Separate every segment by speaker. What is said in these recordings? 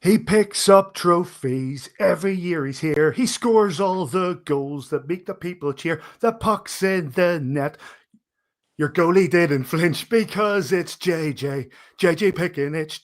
Speaker 1: He picks up trophies every year he's here. He scores all the goals that make the people cheer. The puck's in the net. Your goalie didn't flinch because it's JJ Pickenich.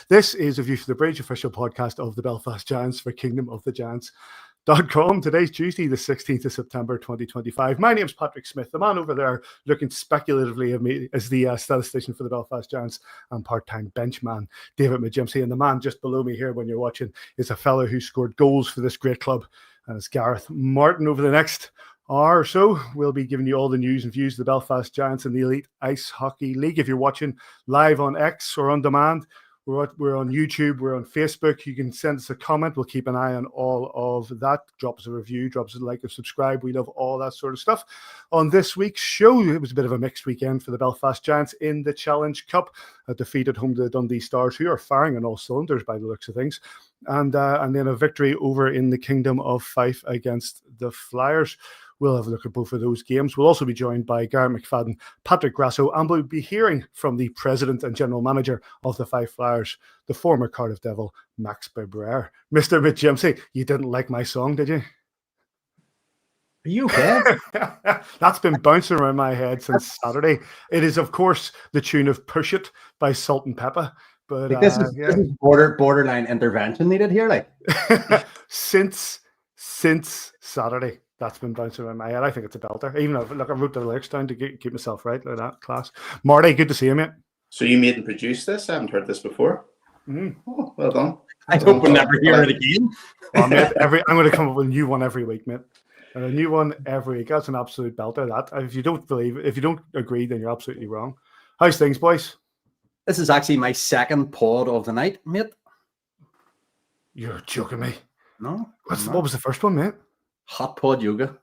Speaker 1: This is a View for the Bridge, official podcast of the Belfast Giants for Kingdom of the Giants.com. Today's Tuesday, the 16th of September, 2025. My name's Patrick Smith, the man over there looking speculatively at me as the statistician for the Belfast Giants and part-time benchman, David McJimsey. And the man just below me here when you're watching is a fellow who scored goals for this great club. And it's Gareth Martin. Over the next hour or so, we'll be giving you all the news and views of the Belfast Giants and the Elite Ice Hockey League. If you're watching live on X or on demand, we're on YouTube, we're on Facebook. You can send us a comment. We'll keep an eye on all of that. Drop us a review, drop us a like and subscribe. We love all that sort of stuff. On this week's show, it was a bit of a mixed weekend for the Belfast Giants in the Challenge Cup. A defeat at home to the Dundee Stars, who are firing on all cylinders by the looks of things. And then a victory over in the Kingdom of Fife against the Flyers. We'll have a look at both of those games. We'll also be joined by Gareth, McFadden, Patrick Grasso, and we'll be hearing from the president and general manager of the Fife Flyers, the former Cardiff Devil, Max Birbraer. Mr. McJimsey, you didn't like my song, did you?
Speaker 2: Are you okay?
Speaker 1: That's been bouncing around my head since Saturday. It is, of course, the tune of Push It by Salt and Pepper. But
Speaker 2: like this is borderline intervention needed here, like
Speaker 1: since Saturday. That's been bouncing around my head. I think it's a belter. Even though, look, I wrote the lyrics down to keep myself right, like that. Class. Marty, good to see you, mate.
Speaker 3: So you made and produced this? I haven't heard this before. Oh, well done.
Speaker 2: I hope we'll never hear it again.
Speaker 1: Well, mate, I'm going to come up with a new one every week, mate. And a new one every week. That's an absolute belter. That if you don't agree, then you're absolutely wrong. How's things, boys?
Speaker 2: This is actually my second pod of the night, mate.
Speaker 1: You're joking me.
Speaker 2: No.
Speaker 1: What was the first one, mate?
Speaker 2: Hot pod yoga.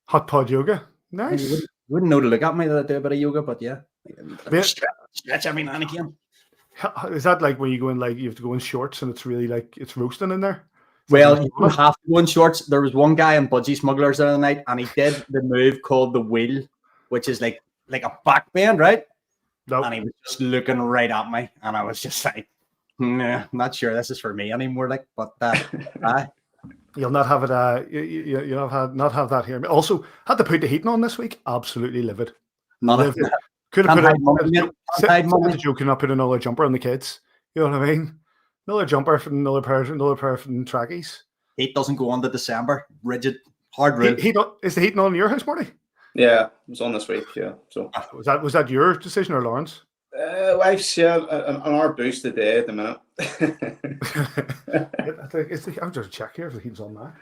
Speaker 1: Hot pod yoga. Nice.
Speaker 2: You wouldn't know to look at me that I do a bit of yoga, but yeah. Stretch every now and again.
Speaker 1: Is that like when you go in, like you have to go in shorts and it's really like it's roasting in there?
Speaker 2: Well, you don't have to go in shorts. There was one guy in Budgie Smugglers the other night, and he did the move called the wheel, which is like a back bend, right?
Speaker 1: Nope.
Speaker 2: And he was just looking right at me, and I was just like, "Nah, not sure this is for me anymore." Like, but
Speaker 1: you'll not have it. You'll not have that here. Also, had to put the heating on this week. Absolutely livid.
Speaker 2: Livid.
Speaker 1: Could have put a joke and not put another jumper on the kids. You know what I mean? Another jumper for another pair from trackies.
Speaker 2: Heat doesn't go on to December. Rigid, hard rule.
Speaker 1: Is the heating on in your house, Marty?
Speaker 3: Yeah, it was on this week. Yeah. So
Speaker 1: was that your decision or Lauren's?
Speaker 3: Wife's on our boost today at the minute.
Speaker 1: I'll just check here if the heat's on now.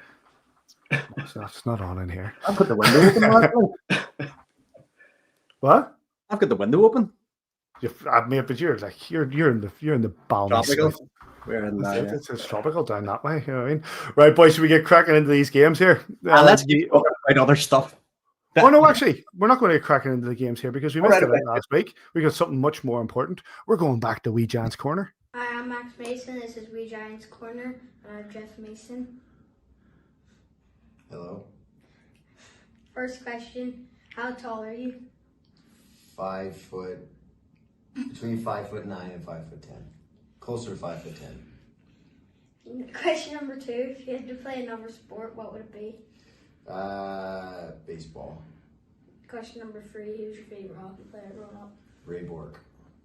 Speaker 1: It's not on in here.
Speaker 2: I've got the window open.
Speaker 1: What?
Speaker 2: I've got the window open.
Speaker 1: But you're in the balmy.
Speaker 2: Tropical. We're in
Speaker 1: it's tropical down that way. You know what I mean? Right, boys. Should we get cracking into these games here?
Speaker 2: Let's get about other stuff.
Speaker 1: Oh no, actually, we're not going to get cracking into the games here because we missed it last week. We got something much more important. We're going back to Wee Giants Corner.
Speaker 4: Hi, I'm Max Mason. This is Wee Giants Corner, and I'm Jeff Mason.
Speaker 5: Hello.
Speaker 4: First question: how tall are you?
Speaker 5: 5 foot, between 5'9" and 5'10", closer to 5'10".
Speaker 4: Question number 2: if you had to play another sport, what would it be?
Speaker 5: Baseball.
Speaker 4: Question number 3: who's your favorite hockey player growing up?
Speaker 5: Ray Bork.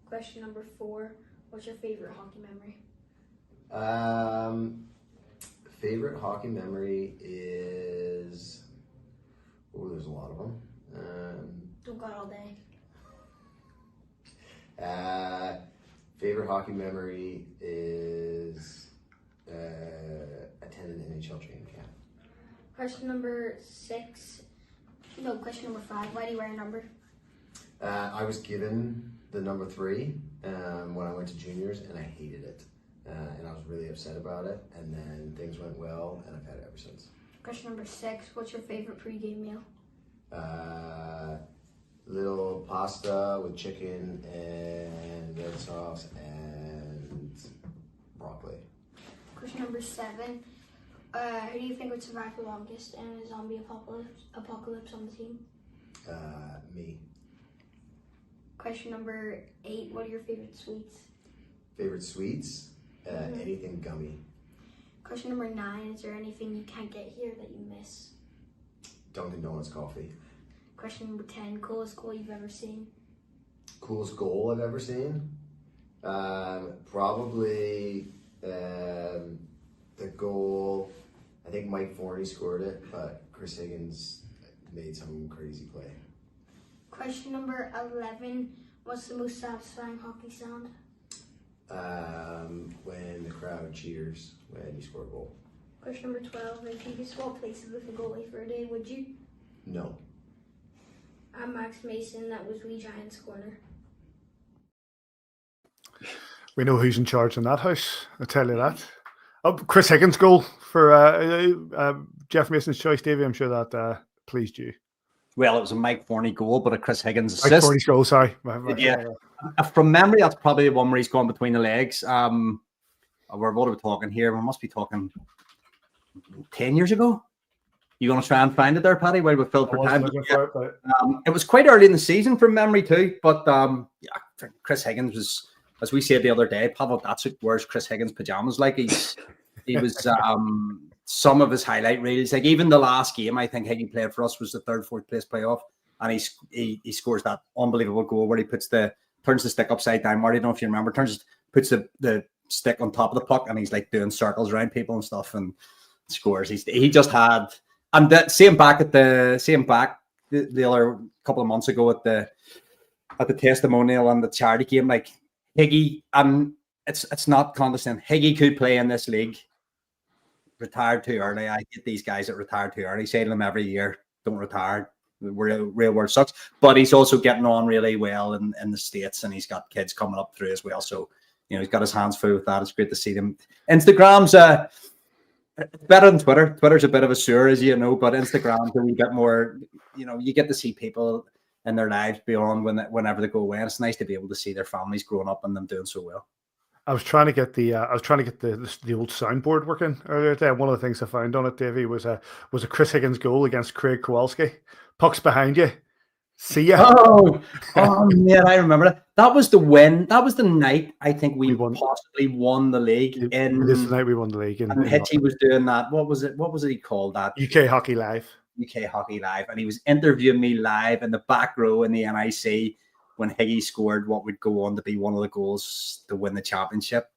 Speaker 4: Question number 4: what's your favorite hockey memory?
Speaker 5: Favorite hockey memory is there's a lot of them.
Speaker 4: Don't got all day.
Speaker 5: Favorite hockey memory is attending an NHL training camp.
Speaker 4: Question number 5: why do you wear a number?
Speaker 5: I was given the number 3 when I went to juniors, and I hated it. And I was really upset about it. And then things went well, and I've had it ever since.
Speaker 4: Question number 6: what's your favorite pregame meal?
Speaker 5: Little pasta with chicken and red sauce and broccoli.
Speaker 4: Question number 7: who do you think would survive the longest in a zombie apocalypse on the team?
Speaker 5: Me.
Speaker 4: Question number 8. What are your favorite sweets?
Speaker 5: Favorite sweets? Anything gummy.
Speaker 4: Question number 9. Is there anything you can't get here that you miss?
Speaker 5: Dunkin' Donuts coffee.
Speaker 4: Question number 10. Coolest goal you've ever seen?
Speaker 5: Coolest goal I've ever seen? Probably the goal. I think Mike Forney scored it, but Chris Higgins made some crazy play.
Speaker 4: Question number 11. What's the most satisfying hockey sound?
Speaker 5: When the crowd cheers when you score a goal.
Speaker 4: Question number 12. If you could swap places with a goalie for a day, would you?
Speaker 5: No.
Speaker 4: I'm Max Mason. That was Wee Giants Corner.
Speaker 1: We know who's in charge in that house. I'll tell you that. Oh, Chris Higgins' goal for Jeff Mason's choice, Davey. I'm sure that pleased you.
Speaker 2: Well, it was a Mike Forney goal, but a Chris Higgins assist.
Speaker 1: Mike Forney's goal, sorry.
Speaker 2: Yeah. From memory, that's probably the one where he's gone between the legs. What are we talking here? We must be talking 10 years ago. You going to try and find it there, Paddy, while we fill for time? It was quite early in the season from memory too, but yeah, Chris Higgins was, as we said the other day, Pavel Datsyuk wears Chris Higgins pajamas. Like he was some of his highlight reels, like even the last game I think Higgy played for us was the 3rd, 4th place playoff, and he scores that unbelievable goal where he turns the stick upside down. Marty, I don't know if you remember, puts the stick on top of the puck, and he's like doing circles around people and stuff, and scores. He just had, and that same back the other couple of months ago at the testimonial and the charity game, like Higgy, it's not condescending. Higgy could play in this league. Retired too early. I get these guys that retire too early. Say to them every year, don't retire. The real world sucks. But he's also getting on really well in the States, and he's got kids coming up through as well. So, you know, he's got his hands full with that. It's great to see them. Instagram's better than Twitter. Twitter's a bit of a sewer, as you know, but Instagram's a wee bit more, you know, you get to see people in their lives beyond whenever they go away. And it's nice to be able to see their families growing up and them doing so well.
Speaker 1: I was trying to get the old soundboard working earlier today. One of the things I found on it, Davey, was a Chris Higgins goal against Craig Kowalski. Puck's behind you. See ya.
Speaker 2: Oh man, I remember that. That was the win. That was the night I think we possibly won the league.
Speaker 1: It is the night we won the league.
Speaker 2: And Hitchy was doing that. What was it? What was it he called that?
Speaker 1: UK Hockey Live.
Speaker 2: UK Hockey Live, and he was interviewing me live in the back row in the NIC. When Higgy scored what would go on to be one of the goals to win the championship.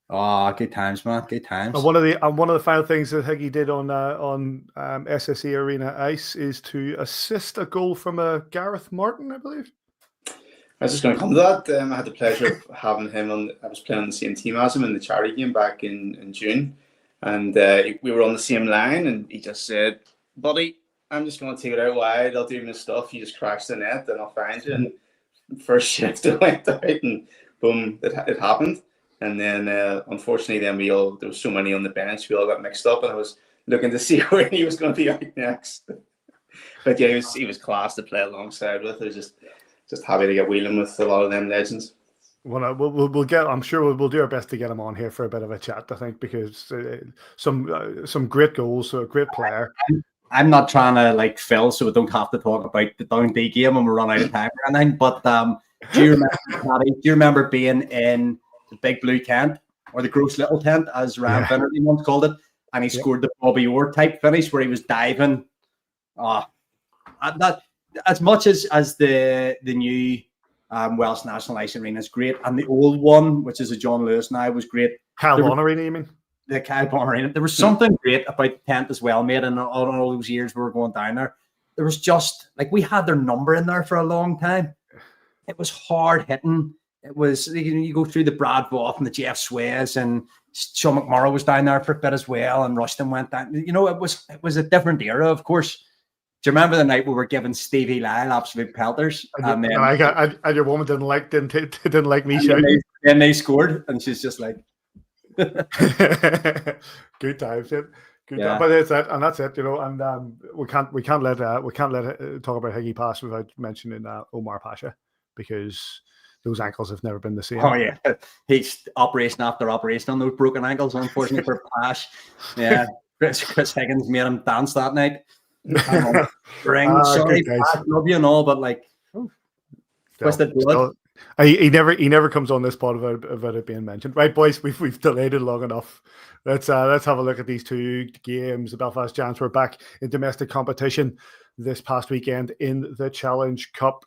Speaker 2: Oh, good times, man. Good times.
Speaker 1: And one of the final things that Higgy did on SSE Arena Ice is to assist a goal from Gareth Martin, I believe.
Speaker 3: I was just going to come to that. I had the pleasure of having him on. I was playing on the same team as him in the charity game back in June, and we were on the same line. And he just said, "Buddy, I'm just going to take it out wide. I'll do my stuff. You just crash the net, and I'll find you." And first shift it went out, and boom, it happened. And then unfortunately then there was so many on the bench, we all got mixed up, and I was looking to see where he was going to be out next. But yeah, he was class to play alongside with. I was just happy to get wheeling with a lot of them legends.
Speaker 1: Well, we'll get. I'm sure we'll do our best to get him on here for a bit of a chat. I think because some great goals, a great player.
Speaker 2: I'm not trying to like Phil, so we don't have to talk about the Dundee game when we run out of time or anything. But do you remember being in the Big Blue tent or the Gross Little tent, as Ryan Finnerty once called it, and he scored the Bobby Orr type finish where he was diving? That as much as the new Welsh National Ice Arena is great, and the old one, which is a John Lewis now, was great.
Speaker 1: Kyle Vaughan Arena, you mean?
Speaker 2: The Kyle Vaughan Arena. There was something great about the tent as well, mate. And all those years we were going down there, there was just like we had their number in there for a long time. It was hard hitting. It was you go through the Brad Voth and the Jeff Swayze, and Sean McMorrow was down there for a bit as well, and Rushton went down. You know, it was a different era, of course. Do you remember the night we were giving Stevie Lyle absolute pelters? And
Speaker 1: your woman didn't like me shouting.
Speaker 2: Then they scored, and she's just like.
Speaker 1: Good times, Good time. But it's that, and that's it, you know. And we can't let talk about Higgy pass without mentioning Omar Pasha, because those ankles have never been the same.
Speaker 2: Oh yeah, he's operation after operation on those broken ankles. Unfortunately for Pash, yeah. Chris Higgins made him dance that night. Sorry, Pash, love you and all, but like, Twisted blood.
Speaker 1: He never comes on this pod about it being mentioned. Right, boys, we've delayed it long enough. Let's have a look at these two games. The Belfast Giants were back in domestic competition this past weekend in the Challenge Cup.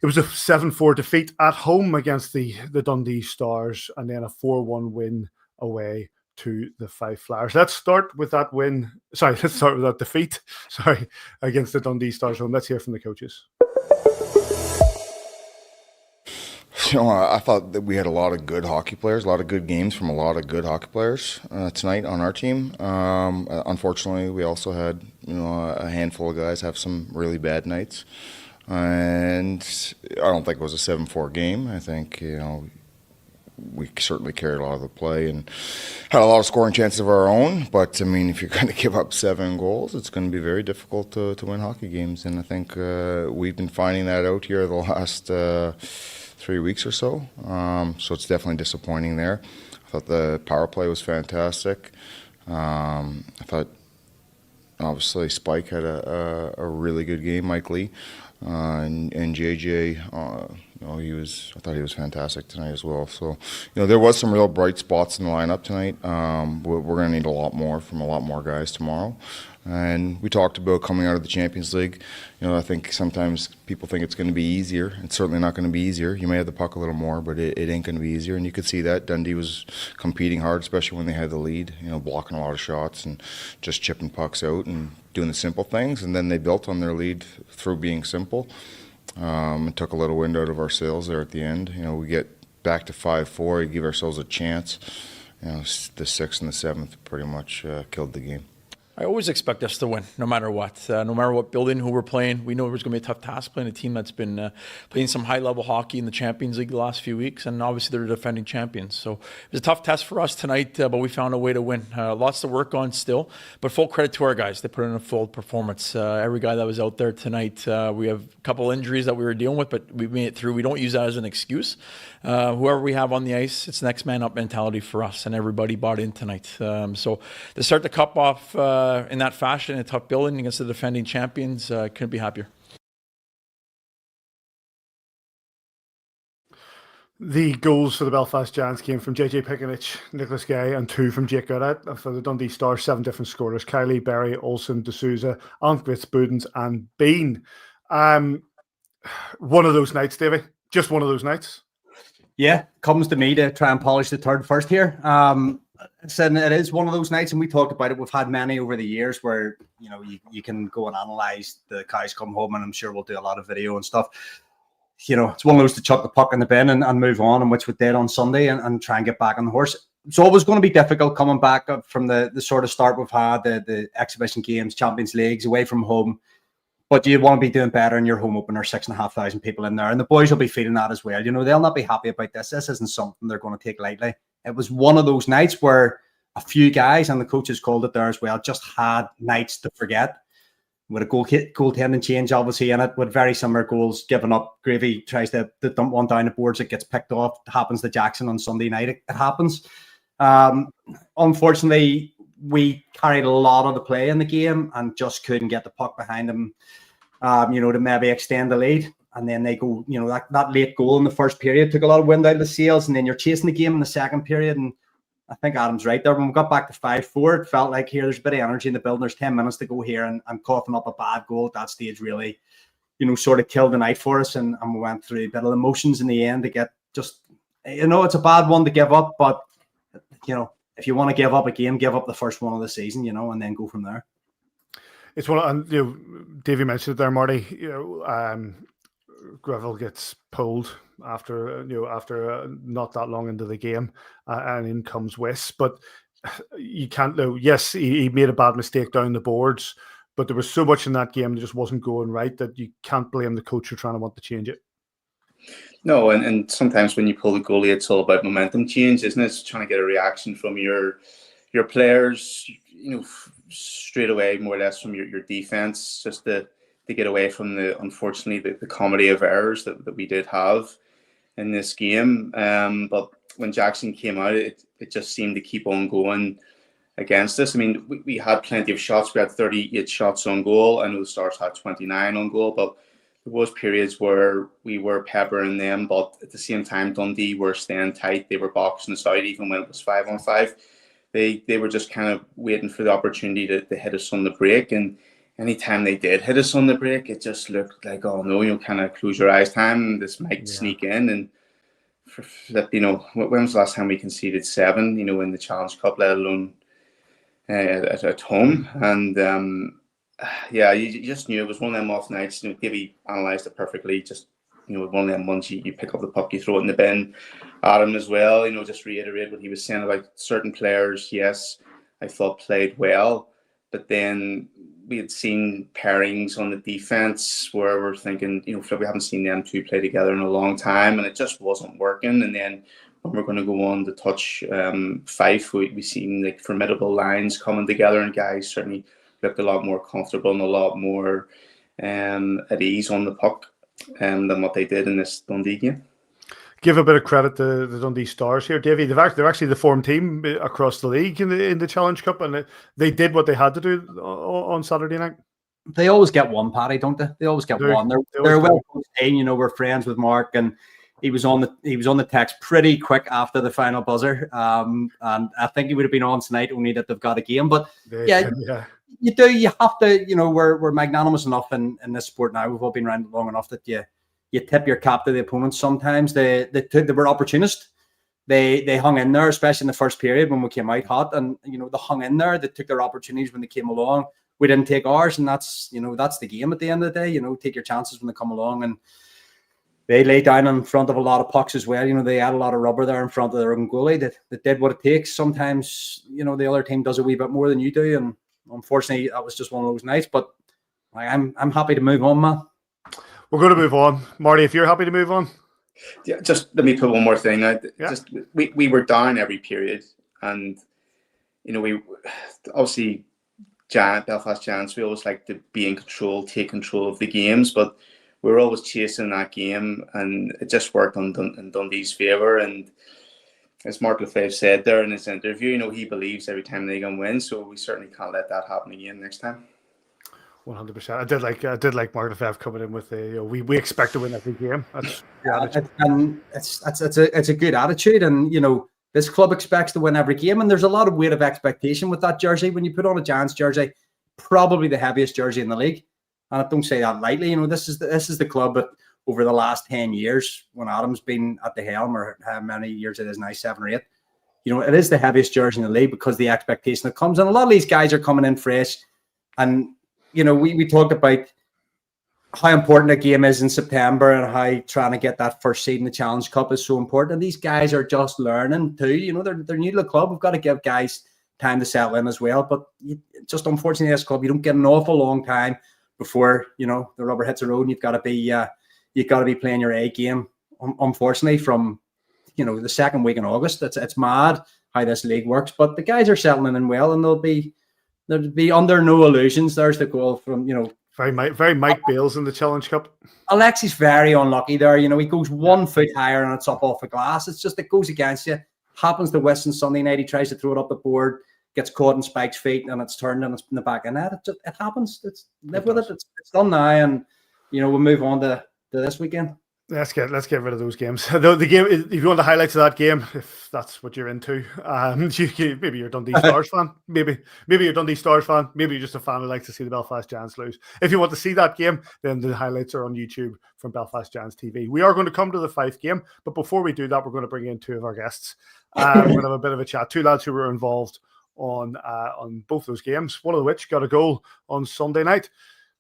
Speaker 1: It was a 7-4 defeat at home against the Dundee Stars, and then a 4-1 win away to the Fife Flyers. Let's start with that win. Sorry, let's start with that defeat. Sorry, against the Dundee Stars home. Let's hear from the coaches.
Speaker 6: I thought that we had a lot of good hockey players, a lot of good games from a lot of good hockey players tonight on our team. Unfortunately, we also had a handful of guys have some really bad nights. And I don't think it was a 7-4 game. I think, we certainly carried a lot of the play and had a lot of scoring chances of our own. But, I mean, if you're going to give up 7 goals, it's going to be very difficult to win hockey games. And I think we've been finding that out here the last 3 weeks or so. So it's definitely disappointing there. I thought the power play was fantastic. I thought, obviously, Spike had a really good game, Mike Lee. And JJ, I thought he was fantastic tonight as well. So, there was some real bright spots in the lineup tonight. We're going to need a lot more from a lot more guys tomorrow. And we talked about coming out of the Champions League. I think sometimes people think it's going to be easier. It's certainly not going to be easier. You may have the puck a little more, but it ain't going to be easier. And you could see that Dundee was competing hard, especially when they had the lead, blocking a lot of shots and just chipping pucks out and doing the simple things. And then they built on their lead through being simple. And took a little wind out of our sails there at the end. We get back to 5-4, you give ourselves a chance. The 6th and the 7th pretty much killed the game.
Speaker 7: I always expect us to win, no matter what. No matter what building, who we're playing. We know it was going to be a tough task playing a team that's been playing some high-level hockey in the Champions League the last few weeks, and obviously they're defending champions. So it was a tough test for us tonight, but we found a way to win. Lots to work on still, but full credit to our guys. They put in a full performance. Every guy that was out there tonight, we have a couple injuries that we were dealing with, but we made it through. We don't use that as an excuse. Whoever we have on the ice, it's next man up mentality for us, and everybody bought in tonight. So to start the cup off in that fashion, a tough building against the defending champions, couldn't be happier.
Speaker 1: The goals for the Belfast Giants came from JJ Pikanich, Nicholas Gay, and 2 from Jake Garret. For the Dundee Stars, 7 different scorers: Kylie, Berry, Olsen, D'Souza, Almquist, Budens, and Bean. One of those nights, Davey. Just one of those nights.
Speaker 2: Yeah, comes to me to try and polish the third first here. Said it is one of those nights, and we talked about it. We've had many over the years where you can go and analyze the guys come home, and I'm sure we'll do a lot of video and stuff. It's one of those to chuck the puck in the bin and move on, and which we did on Sunday, and try and get back on the horse. It's always going to be difficult coming back up from the sort of start we've had, the exhibition games, Champions Leagues, away from home. But you want to be doing better in your home opener, 6,500 people in there. And the boys will be feeling that as well. They'll not be happy about this. This isn't something they're going to take lightly. It was one of those nights where a few guys, and the coaches called it there as well, just had nights to forget. With a goaltending change, obviously, in it, with very similar goals given up. Gravy tries to dump one down the boards. It gets picked off. It happens to Jackson on Sunday night. It happens. Unfortunately, we carried a lot of the play in the game and just couldn't get the puck behind them, to maybe extend the lead. And then they go, that late goal in the first period took a lot of wind out of the sails. And then you're chasing the game in the second period. And I think Adam's right there. When we got back to 5-4, it felt like there's a bit of energy in the building. There's 10 minutes to go here. And I'm coughing up a bad goal at that stage really, sort of killed the night for us. And we went through a bit of emotions in the end to get just, it's a bad one to give up. But, if you want to give up a game, give up the first one of the season, and then go from there.
Speaker 1: It's one, and Davey mentioned it there, Marty. Greville gets pulled after not that long into the game, and in comes West. But you can't. Yes, he made a bad mistake down the boards, but there was so much in that game that just wasn't going right that you can't blame the coach for trying to want to change it.
Speaker 3: No, and sometimes when you pull the goalie, it's all about momentum change, isn't it? It's trying to get a reaction from your players, straight away, more or less from your defense, just to get away from unfortunately the comedy of errors that we did have in this game. But when Jackson came out, it just seemed to keep on going against us. I mean, we had plenty of shots. We had 38 shots on goal. I know the Stars had 29 on goal, but there was periods where we were peppering them, but at the same time, Dundee were staying tight. They were boxing us out even when it was 5-on-5. They were just kind of waiting for the opportunity to hit us on the break. And anytime they did hit us on the break, it just looked like, oh no, kind of close your eyes time. This might sneak in. And for flip, when was the last time we conceded 7? In the Challenge Cup, let alone at home. And you just knew it was one of them off nights. Davey analysed it perfectly. Just one of them ones you pick up the puck, you throw it in the bin. Adam as well. Just reiterate what he was saying about certain players. Yes, I thought played well, but then we had seen pairings on the defense where we're thinking, we haven't seen them two play together in a long time, and it just wasn't working. And then when we're going to go on to touch Fife, we seen like formidable lines coming together, and guys certainly looked a lot more comfortable and a lot more at ease on the puck than what they did in this Dundee game.
Speaker 1: Give a bit of credit to the Dundee Stars here, Davey. They're actually the form team across the league in the Challenge Cup, and they did what they had to do on Saturday night.
Speaker 2: They always get one, Paddy, don't they? They always get one. They're a well-coached team. We're friends with Mark, and he was on the text pretty quick after the final buzzer. And I think he would have been on tonight, only that they've got a game. But you have to. We're magnanimous enough in this sport now. We've all been around long enough that you tip your cap to the opponents. Sometimes they were opportunist. They hung in there, especially in the first period when we came out hot, and they hung in there. They took their opportunities when they came along. We didn't take ours, and that's the game at the end of the day. Take your chances when they come along, and they lay down in front of a lot of pucks as well. They had a lot of rubber there in front of their own goalie that did what it takes. Sometimes the other team does a wee bit more than you do, and unfortunately that was just one of those nights. But I'm happy to move on, man.
Speaker 1: We're going to move on. Marty, if you're happy to move on.
Speaker 3: Yeah, just let me put one more thing out. Yeah. Just we were down every period, and we obviously Belfast Giants, we always like to be in control, take control of the games, but we were always chasing that game, and it just worked in Dundee's favour. And as Mark Lefebvre said there in his interview, he believes every time they can win, so we certainly can't let that happen again next time.
Speaker 1: 100%. I did like Mark Lefebvre coming in with we expect to win every game. That's
Speaker 2: and it's a good attitude, and this club expects to win every game, and there's a lot of weight of expectation with that jersey. When you put on a Giants jersey, probably the heaviest jersey in the league, and I don't say that lightly. This is the club that over the last 10 years, when Adam's been at the helm, or how many years it is now, 7 or 8, it is the heaviest jersey in the league because the expectation that comes, and a lot of these guys are coming in fresh, and we talked about how important a game is in September and how trying to get that first seed in the Challenge Cup is so important. And these guys are just learning too. They're new to the club. We've got to give guys time to settle in as well. But just unfortunately, this club, you don't get an awful long time before the rubber hits the road, and you've got to be playing your A game. Unfortunately, from the second week in August, it's mad how this league works. But the guys are settling in well, and they'll be under no illusions. There's the goal from
Speaker 1: very Mike Bales in the Challenge Cup.
Speaker 2: Alexi's very unlucky there. He goes 1 foot higher and it's up off the glass. It's just, it goes against you. Happens to Weston Sunday night. He tries to throw it up the board, gets caught in Spike's feet, and it's turned and it's in the back of net. It happens. Live with it. It's done now, and we'll move on to this weekend.
Speaker 1: Let's get rid of those games. The game, if you want the highlights of that game, if that's what you're into, maybe you're a Dundee Stars fan, maybe you're a Dundee Stars fan, maybe you're just a fan who likes to see the Belfast Giants lose. If you want to see that game, then the highlights are on YouTube from Belfast Giants TV. We are going to come to the Fife game, but before we do that, we're going to bring in 2 of our guests. We're going to have a bit of a chat. 2 lads who were involved on both those games, one of which got a goal on Sunday night.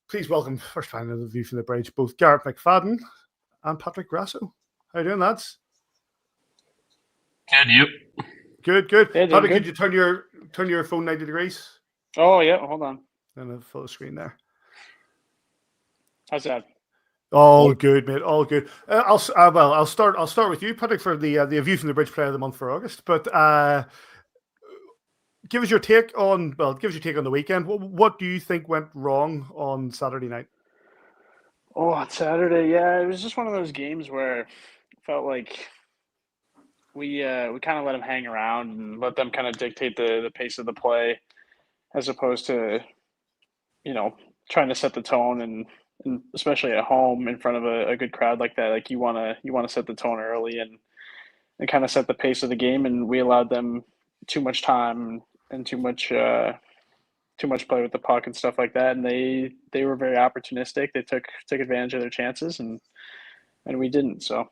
Speaker 1: Please welcome, first time in the View from the Bridge, both Gareth McFadden and Patrick Grasso. How you doing, lads?
Speaker 8: Good, you?
Speaker 1: Good.
Speaker 8: Yeah,
Speaker 1: Patrick, could you turn your phone 90 degrees?
Speaker 8: Oh yeah, hold on.
Speaker 1: And a full screen there.
Speaker 8: How's that?
Speaker 1: All good, mate. All good. I'll start with you, Patrick, for the View from the Bridge Player of the Month for August. But give us your take on the weekend. What do you think went wrong on Saturday night?
Speaker 8: Oh, on Saturday, yeah, it was just one of those games where it felt like we kind of let them hang around and let them kind of dictate the pace of the play, as opposed to trying to set the tone and and especially at home in front of a good crowd like that, like you wanna set the tone early and kind of set the pace of the game. And we allowed them too much time and too much play with the puck and stuff like that. And they were very opportunistic. They took advantage of their chances, and we didn't. So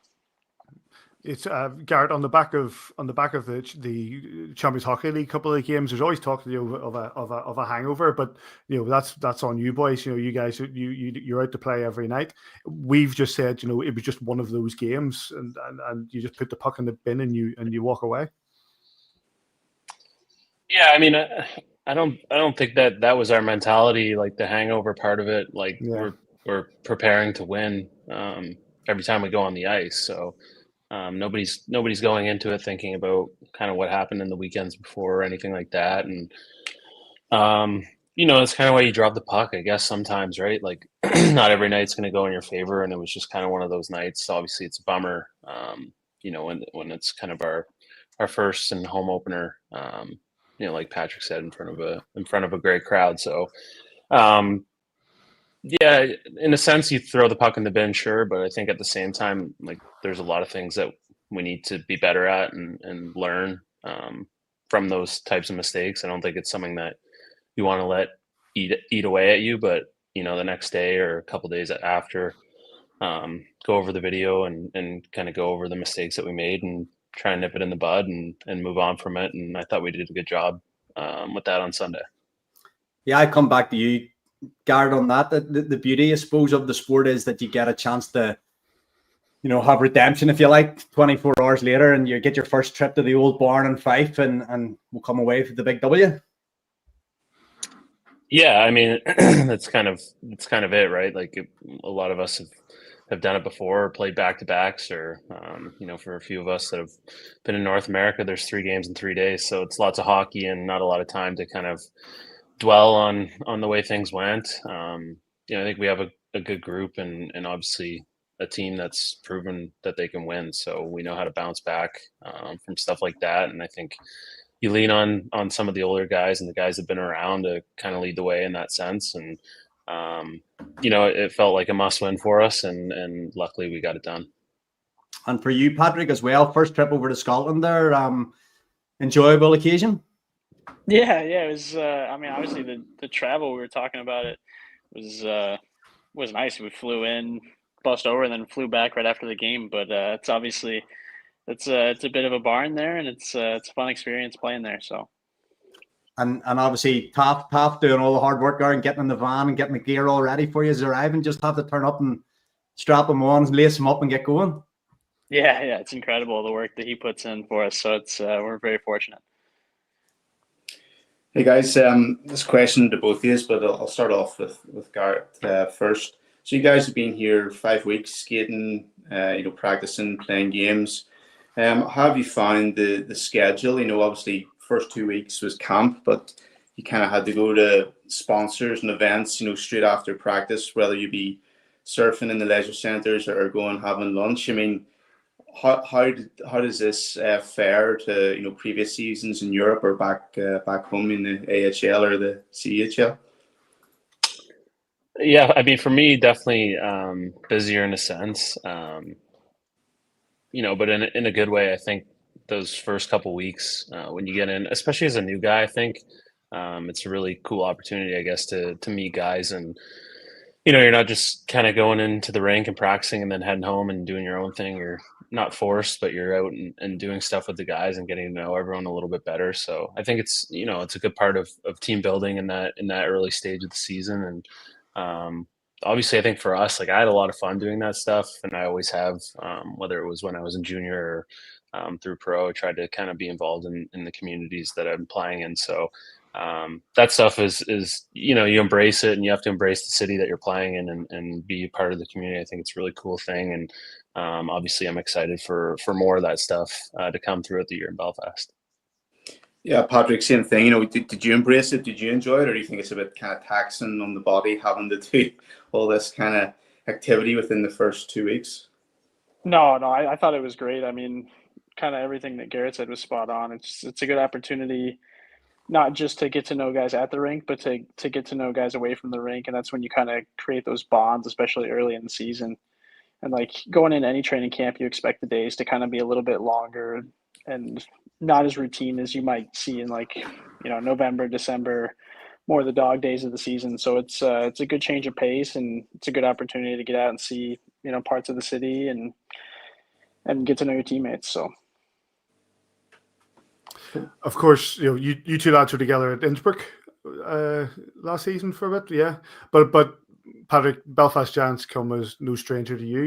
Speaker 1: it's Garrett, on the back of the Champions Hockey League couple of games. There's always talk of a hangover, but that's on you boys. You guys, you're out to play every night. We've just said it was just one of those games, and you just put the puck in the bin and you walk away.
Speaker 9: Yeah, I mean, I don't think that was our mentality. Like the hangover part of it, like we're preparing to win every time we go on the ice. So nobody's going into it thinking about kind of what happened in the weekends before or anything like that. And it's kind of why you drop the puck, I guess, sometimes, right? Like not every night's going to go in your favor, and it was just kind of one of those nights. Obviously, it's a bummer, when it's kind of our first and home opener. Like Patrick said, in front of a great crowd. So, yeah, in a sense, you throw the puck in the bin, sure, but I think at the same time, like there's a lot of things that we need to be better at and learn from those types of mistakes. I don't think it's something that you want to let eat away at you, but the next day or a couple days after, go over the video and kind of go over the mistakes that we made and try and nip it in the bud and move on from it. And I thought we did a good job with that on Sunday.
Speaker 2: Yeah, I come back to you, Garrett, on that. The beauty, I suppose, of the sport is that you get a chance to, have redemption, if you like, 24 hours later, and you get your first trip to the old barn in Fife and we'll come away with the big W.
Speaker 9: Yeah, I mean, that's kind of it, right? Like a lot of us have done it before, or played back-to-backs, or for a few of us that have been in North America, there's 3 games in 3 days, so it's lots of hockey and not a lot of time to kind of dwell on the way things went. I think we have a good group and obviously a team that's proven that they can win, so we know how to bounce back from stuff like that. And I think you lean on some of the older guys and the guys that have been around to kind of lead the way in that sense. And it felt like a must-win for us, and luckily we got it done.
Speaker 2: And for you, Patrick, as well, first trip over to Scotland there, enjoyable occasion?
Speaker 8: Yeah, it was. Obviously the travel, we were talking about it, was nice. We flew in, bussed over, and then flew back right after the game. But it's obviously it's a bit of a barn there, and it's a fun experience playing there. So. And
Speaker 2: obviously Taft doing all the hard work there and getting in the van and getting the gear all ready for you as you're arriving. Just have to turn up and strap them on, lace them up and get going.
Speaker 8: Yeah, it's incredible the work that he puts in for us. So it's we're very fortunate.
Speaker 3: Hey guys, this question to both of you, but I'll start off with Gareth first. So you guys have been here 5 weeks skating, practicing, playing games. How have you found the schedule? Obviously first 2 weeks was camp, but you kind of had to go to sponsors and events, straight after practice, whether you be surfing in the leisure centres or going having lunch. I mean, how does this fare to previous seasons in Europe or back home in the AHL or the CHL?
Speaker 9: Yeah, I mean, for me, definitely busier in a sense, but in a good way. I think those first couple weeks when you get in, especially as a new guy, I think it's a really cool opportunity, I guess, to meet guys. And you're not just kind of going into the rink and practicing and then heading home and doing your own thing. You're not forced, but you're out and doing stuff with the guys and getting to know everyone a little bit better. So I think it's it's a good part of team building in that early stage of the season. And obviously, I think for us, like I had a lot of fun doing that stuff, and I always have, whether it was when I was in junior or through pro. I tried to kind of be involved in the communities that I'm playing in. So that stuff is you embrace it, and you have to embrace the city that you're playing in and be a part of the community. I think it's a really cool thing, and obviously I'm excited for more of that stuff to come throughout the year in Belfast.
Speaker 3: Yeah, Patrick, same thing. Did you embrace it? Did you enjoy it, or do you think it's a bit kind of taxing on the body having to do all this kind of activity within the first 2 weeks?
Speaker 8: No, I thought it was great. I mean, kind of everything that Garrett said was spot on. It's a good opportunity not just to get to know guys at the rink, but to get to know guys away from the rink. And that's when you kind of create those bonds, especially early in the season. And like going in any training camp, you expect the days to kind of be a little bit longer and not as routine as you might see in like, November, December, more the dog days of the season. So it's a good change of pace, and it's a good opportunity to get out and see, parts of the city and get to know your teammates. So.
Speaker 1: Of course, you two lads were together at Innsbruck last season for a bit, yeah. But Patrick, Belfast Giants come as no stranger to you.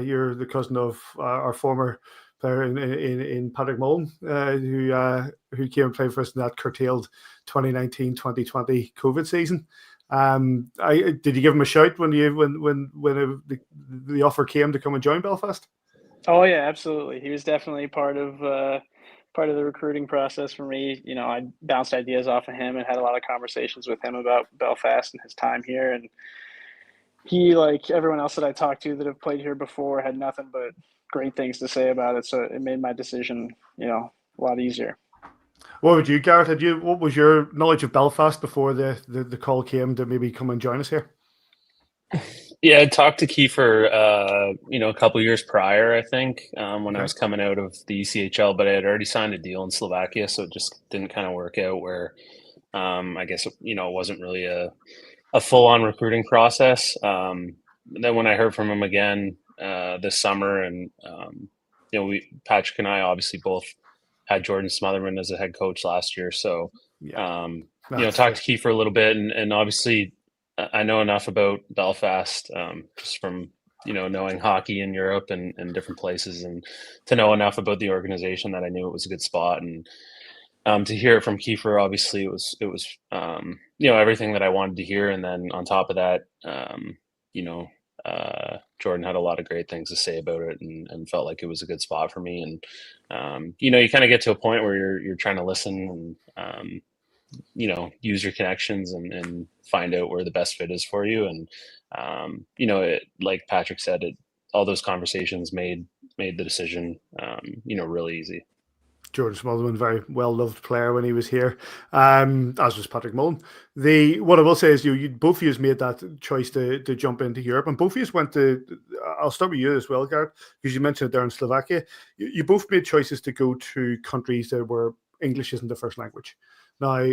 Speaker 1: You're the cousin of our former player in Patrick Mullen, who came and played for us in that curtailed 2019-2020 COVID season. Did you give him a shout when the offer came to come and join Belfast?
Speaker 8: Oh yeah, absolutely. He was definitely part of the recruiting process for me. I bounced ideas off of him and had a lot of conversations with him about Belfast and his time here. And he, like everyone else that I talked to that have played here before, had nothing but great things to say about it. So it made my decision, a lot easier.
Speaker 1: What would you, Gareth? What was your knowledge of Belfast before the call came to maybe come and join us here?
Speaker 9: Yeah, I talked to Kiefer, a couple years prior, I think, when I was coming out of the ECHL, but I had already signed a deal in Slovakia, so it just didn't kind of work out where, I guess, it wasn't really a full-on recruiting process. Then when I heard from him again this summer, and, Patrick and I obviously both had Jordan Smotherman as a head coach last year, so, talked to Kiefer a little bit, and obviously I know enough about Belfast just from, knowing hockey in Europe and different places, and to know enough about the organization that I knew it was a good spot. And to hear it from Kiefer, obviously it was everything that I wanted to hear. And then on top of that, Jordan had a lot of great things to say about it, and felt like it was a good spot for me. And, you kind of get to a point where you're trying to listen and, use your connections and find out where the best fit is for you. And, like Patrick said, all those conversations made the decision, really easy.
Speaker 1: Jordan Smotherman, very well-loved player when he was here, as was Patrick Mullen. What I will say is you both of you made that choice to jump into Europe, and both of you went to, I'll start with you as well, Gareth, because you mentioned it there in Slovakia. You both made choices to go to countries that where English isn't the first language. Now,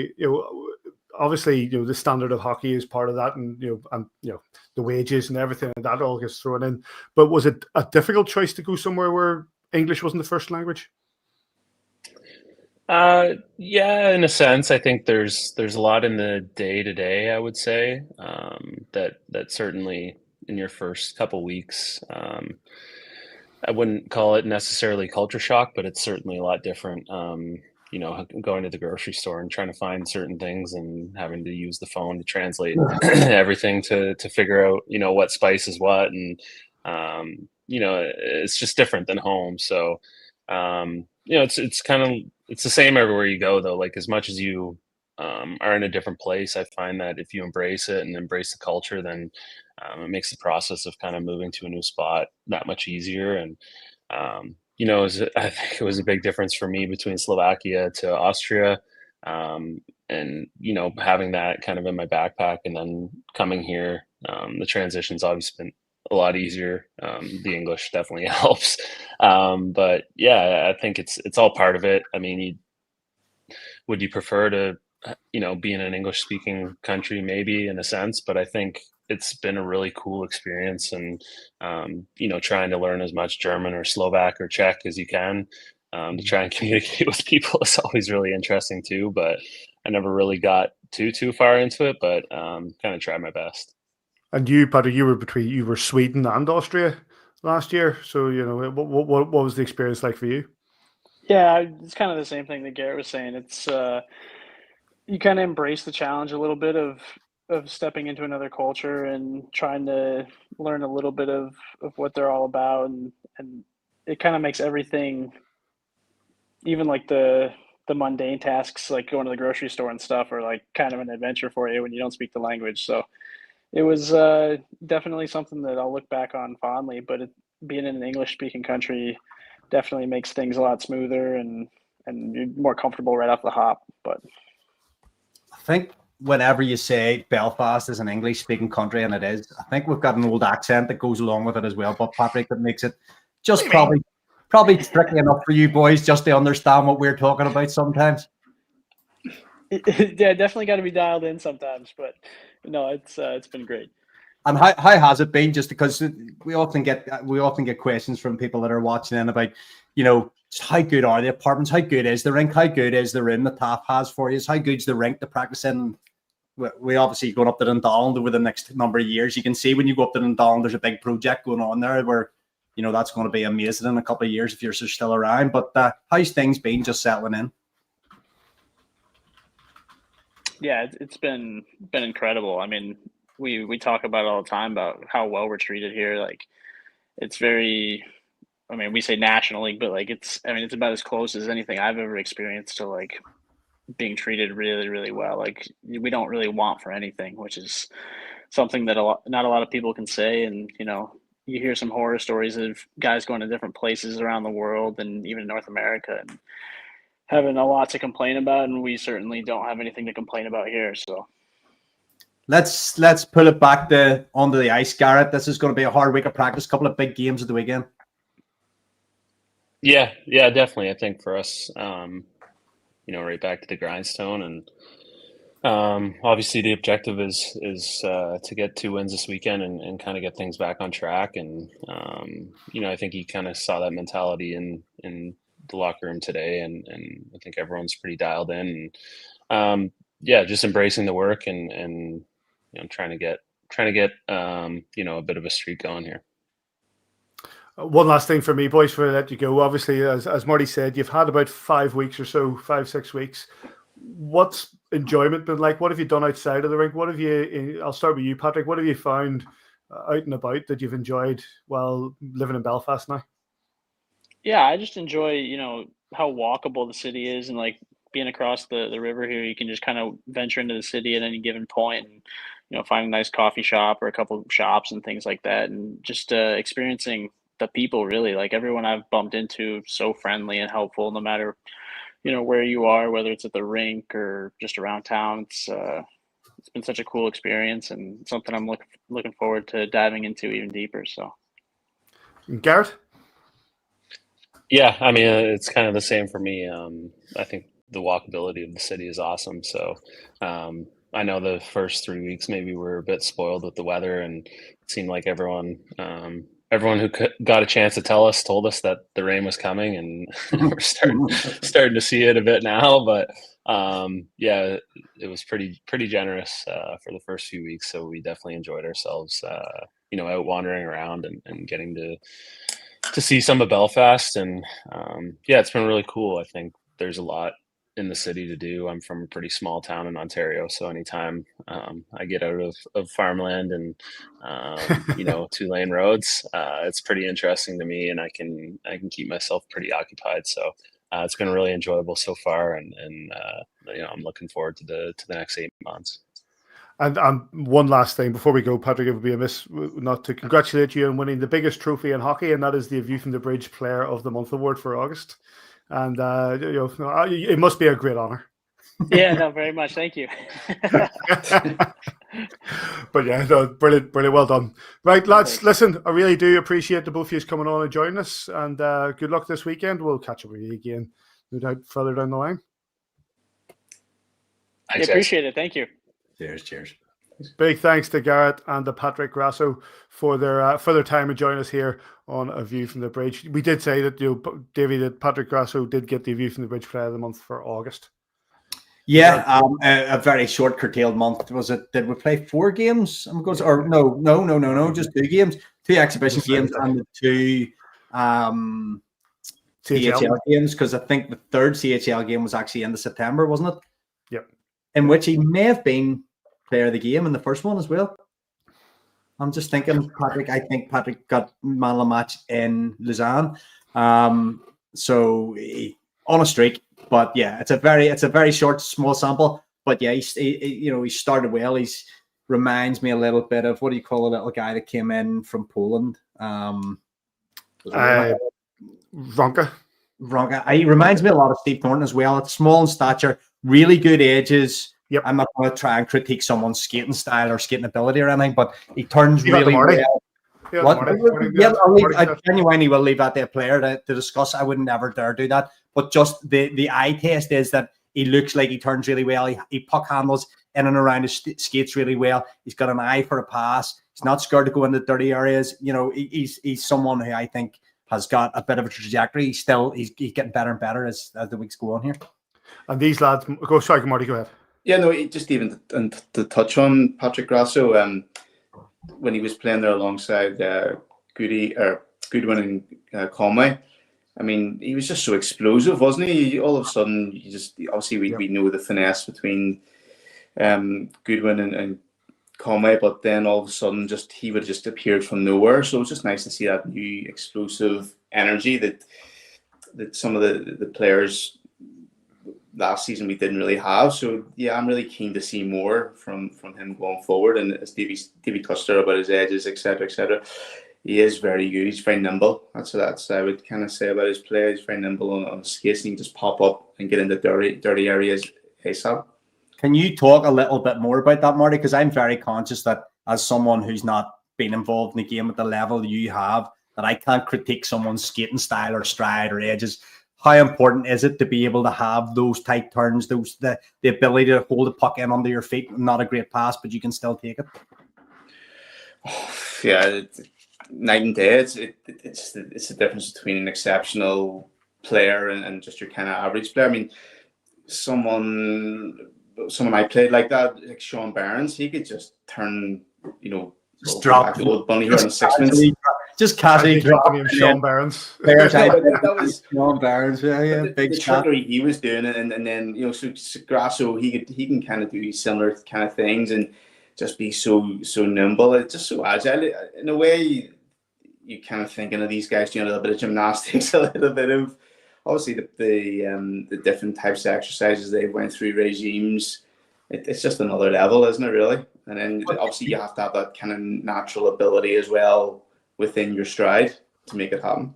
Speaker 1: obviously, the standard of hockey is part of that, and the wages and everything, and that all gets thrown in. But was it a difficult choice to go somewhere where English wasn't the first language?
Speaker 9: Yeah, in a sense. I think there's a lot in the day-to-day, I would say, that certainly in your first couple weeks, I wouldn't call it necessarily culture shock, but it's certainly a lot different. Going to the grocery store and trying to find certain things and having to use the phone to translate everything to figure out, what spice is what. And, it's just different than home. So, it's the same everywhere you go, though. Like, as much as you are in a different place, I find that if you embrace it and embrace the culture, then it makes the process of kind of moving to a new spot that much easier. And, I think it was a big difference for me between Slovakia to Austria. And, having that kind of in my backpack and then coming here, the transition's obviously been a lot easier. The English definitely helps. But yeah, I think it's all part of it. I mean, would you prefer to, be in an English speaking country? Maybe, in a sense, but I think it's been a really cool experience. And, trying to learn as much German or Slovak or Czech as you can, to try and communicate with people is always really interesting too. But I never really got too far into it, but kind of tried my best.
Speaker 1: And you, Patrick, you were Sweden and Austria last year. So, what was the experience like for you?
Speaker 8: Yeah, it's kind of the same thing that Garrett was saying. It's you kind of embrace the challenge a little bit of stepping into another culture and trying to learn a little bit of what they're all about, and it kind of makes everything, even like the mundane tasks like going to the grocery store and stuff, are like kind of an adventure for you when you don't speak the language. So it was definitely something that I'll look back on fondly, but being in an English-speaking country definitely makes things a lot smoother, and you're more comfortable right off the hop. But
Speaker 2: think whenever you say Belfast is an English-speaking country, and it is, I think we've got an old accent that goes along with it as well. But Patrick, that makes it just probably strictly enough for you boys just to understand what we're talking about sometimes.
Speaker 8: Yeah, definitely got to be dialed in sometimes, but no, it's been great.
Speaker 2: And how has it been? Just because we often get questions from people that are watching in about, just how good are the apartments? How good is the rink? How good is the room that Taff has for you? How good's the rink to practice in? We obviously going up to Dundalland over the next number of years. You can see when you go up to Dundalland, there's a big project going on there where, that's going to be amazing in a couple of years if you're still around. But how's things been just settling in?
Speaker 8: Yeah, it's been incredible. I mean, we talk about it all the time about how well we're treated here. Like, it's very, I mean, we say National League, but like it's about as close as anything I've ever experienced to like being treated really, really well. Like, we don't really want for anything, which is something that not a lot of people can say. And you hear some horror stories of guys going to different places around the world and even North America and having a lot to complain about, and we certainly don't have anything to complain about here. So
Speaker 2: let's pull it back onto the ice, Garrett. This is going to be a hard week of practice. A couple of big games at the weekend.
Speaker 9: Yeah, definitely. I think for us, right back to the grindstone, and obviously the objective is to get 2 wins this weekend and kind of get things back on track. And I think you kind of saw that mentality in the locker room today, and I think everyone's pretty dialed in. And just embracing the work and trying to get a bit of a streak going here.
Speaker 1: One last thing for me, boys, before I let you go. Obviously, as Marty said, you've had about 5 weeks or so, 5-6 weeks. What's enjoyment been like? What have you done outside of the rink? I'll start with you, Patrick. What have you found out and about that you've enjoyed while living in Belfast now?
Speaker 8: Yeah, I just enjoy, how walkable the city is, and like being across the river here, you can just kind of venture into the city at any given point and, find a nice coffee shop or a couple of shops and things like that. And just experiencing the people, really. Like, everyone I've bumped into, so friendly and helpful, no matter, where you are, whether it's at the rink or just around town. It's been such a cool experience and something I'm looking forward to diving into even deeper. So,
Speaker 1: Gareth?
Speaker 9: Yeah, I mean, it's kind of the same for me. I think the walkability of the city is awesome. So I know the first 3 weeks maybe we're a bit spoiled with the weather, and it seemed like everyone who got a chance to told us that the rain was coming, and we're starting to see it a bit now. But it was pretty generous for the first few weeks. So we definitely enjoyed ourselves, out wandering around and getting to see some of Belfast. And it's been really cool. I think there's a lot in the city to do. I'm from a pretty small town in Ontario, so anytime I get out of farmland and 2-lane roads, it's pretty interesting to me, and I can keep myself pretty occupied. So it's been really enjoyable so far, and I'm looking forward to the next 8 months.
Speaker 1: And one last thing before we go, Patrick, it would be amiss not to congratulate you on winning the biggest trophy in hockey, and that is the View from the Bridge Player of the Month award for August. And it must be a great honor.
Speaker 8: Yeah, no, very much. Thank you.
Speaker 1: But yeah, no, brilliant, well done. Right, lads, listen, I really do appreciate the both of you coming on and joining us, and good luck this weekend. We'll catch up with you again, no doubt, further down the line.
Speaker 8: I appreciate it. Thank you.
Speaker 2: Cheers.
Speaker 1: Big thanks to Garrett and to Patrick Grasso for their time and joining us here on A View from the Bridge. We did say that Davey, that Patrick Grasso did get the View from the Bridge Player of the Month for August.
Speaker 2: Yeah, a very short curtailed month. Was it? Did we play 4 games? No, just 2 games, 2 exhibition games and the 2 CHL games, because I think the 3rd CHL game was actually end of September, wasn't it?
Speaker 1: Yep.
Speaker 2: In which he may have been player of the game in the first one as well. I'm just thinking, Patrick. I think Patrick got man of the match in Lausanne, so he, on a streak. But yeah, it's a very short, small sample. But yeah, he started well. He reminds me a little bit of, what do you call a little guy that came in from Poland?
Speaker 1: Ronka.
Speaker 2: He reminds me a lot of Steve Thornton as well. It's small in stature, really good edges.
Speaker 1: Yep.
Speaker 2: I'm not going to try and critique someone's skating style or skating ability or anything, but he turns
Speaker 1: You got the
Speaker 2: really
Speaker 1: Marty?
Speaker 2: well.
Speaker 1: Yeah,
Speaker 2: What?
Speaker 1: Marty,
Speaker 2: Yeah,
Speaker 1: Marty,
Speaker 2: I genuinely will leave that to a player to discuss. I would never dare do that. But just the eye test is that he looks like he turns really well. He puck handles in and around his skates really well. He's got an eye for a pass. He's not scared to go into dirty areas. You know, he's someone who I think has got a bit of a trajectory. He's getting better and better as the weeks go on here.
Speaker 1: And these lads, sorry, Marty, go ahead.
Speaker 3: Yeah, no, just even to touch on Patrick Grasso, when he was playing there alongside Goodwin and Conway, I mean, he was just so explosive, wasn't he? All of a sudden, we know the finesse between Goodwin and Conway, but then all of a sudden, he would have just appeared from nowhere. So it was just nice to see that new explosive energy that some of the players last season we didn't really have. So yeah, I'm really keen to see more from him going forward. And as Davey touched there about his edges, etc., he is very good. He's very nimble. That's I would kind of say about his play. He's very nimble on skates, and he can just pop up and get into dirty areas ASAP.
Speaker 2: Can you talk a little bit more about that, Marty? Because I'm very conscious that as someone who's not been involved in the game at the level you have, that I can't critique someone's skating style or stride or edges. How important is it to be able to have those tight turns, the ability to hold the puck in under your feet? Not a great pass, but you can still take it.
Speaker 3: Yeah, night and day. It's the difference between an exceptional player and just your kind of average player. I mean, someone I played like that, like Sean Barnes, he could just turn,
Speaker 2: just drop
Speaker 3: the old bunny here in 6 minutes.
Speaker 2: Just casually
Speaker 1: dropping him, Sean Barnes.
Speaker 3: That was
Speaker 2: Sean Barnes, yeah, big
Speaker 3: the trickery he was doing, and then so Grasso, he can kind of do similar kind of things and just be so nimble. It's just so agile. In a way, you kind of thinking of these guys doing a little bit of gymnastics, a little bit of obviously the different types of exercises they went through, regimes. It's just another level, isn't it? Really, and then obviously you have to have that kind of natural ability as well within your stride to make it happen.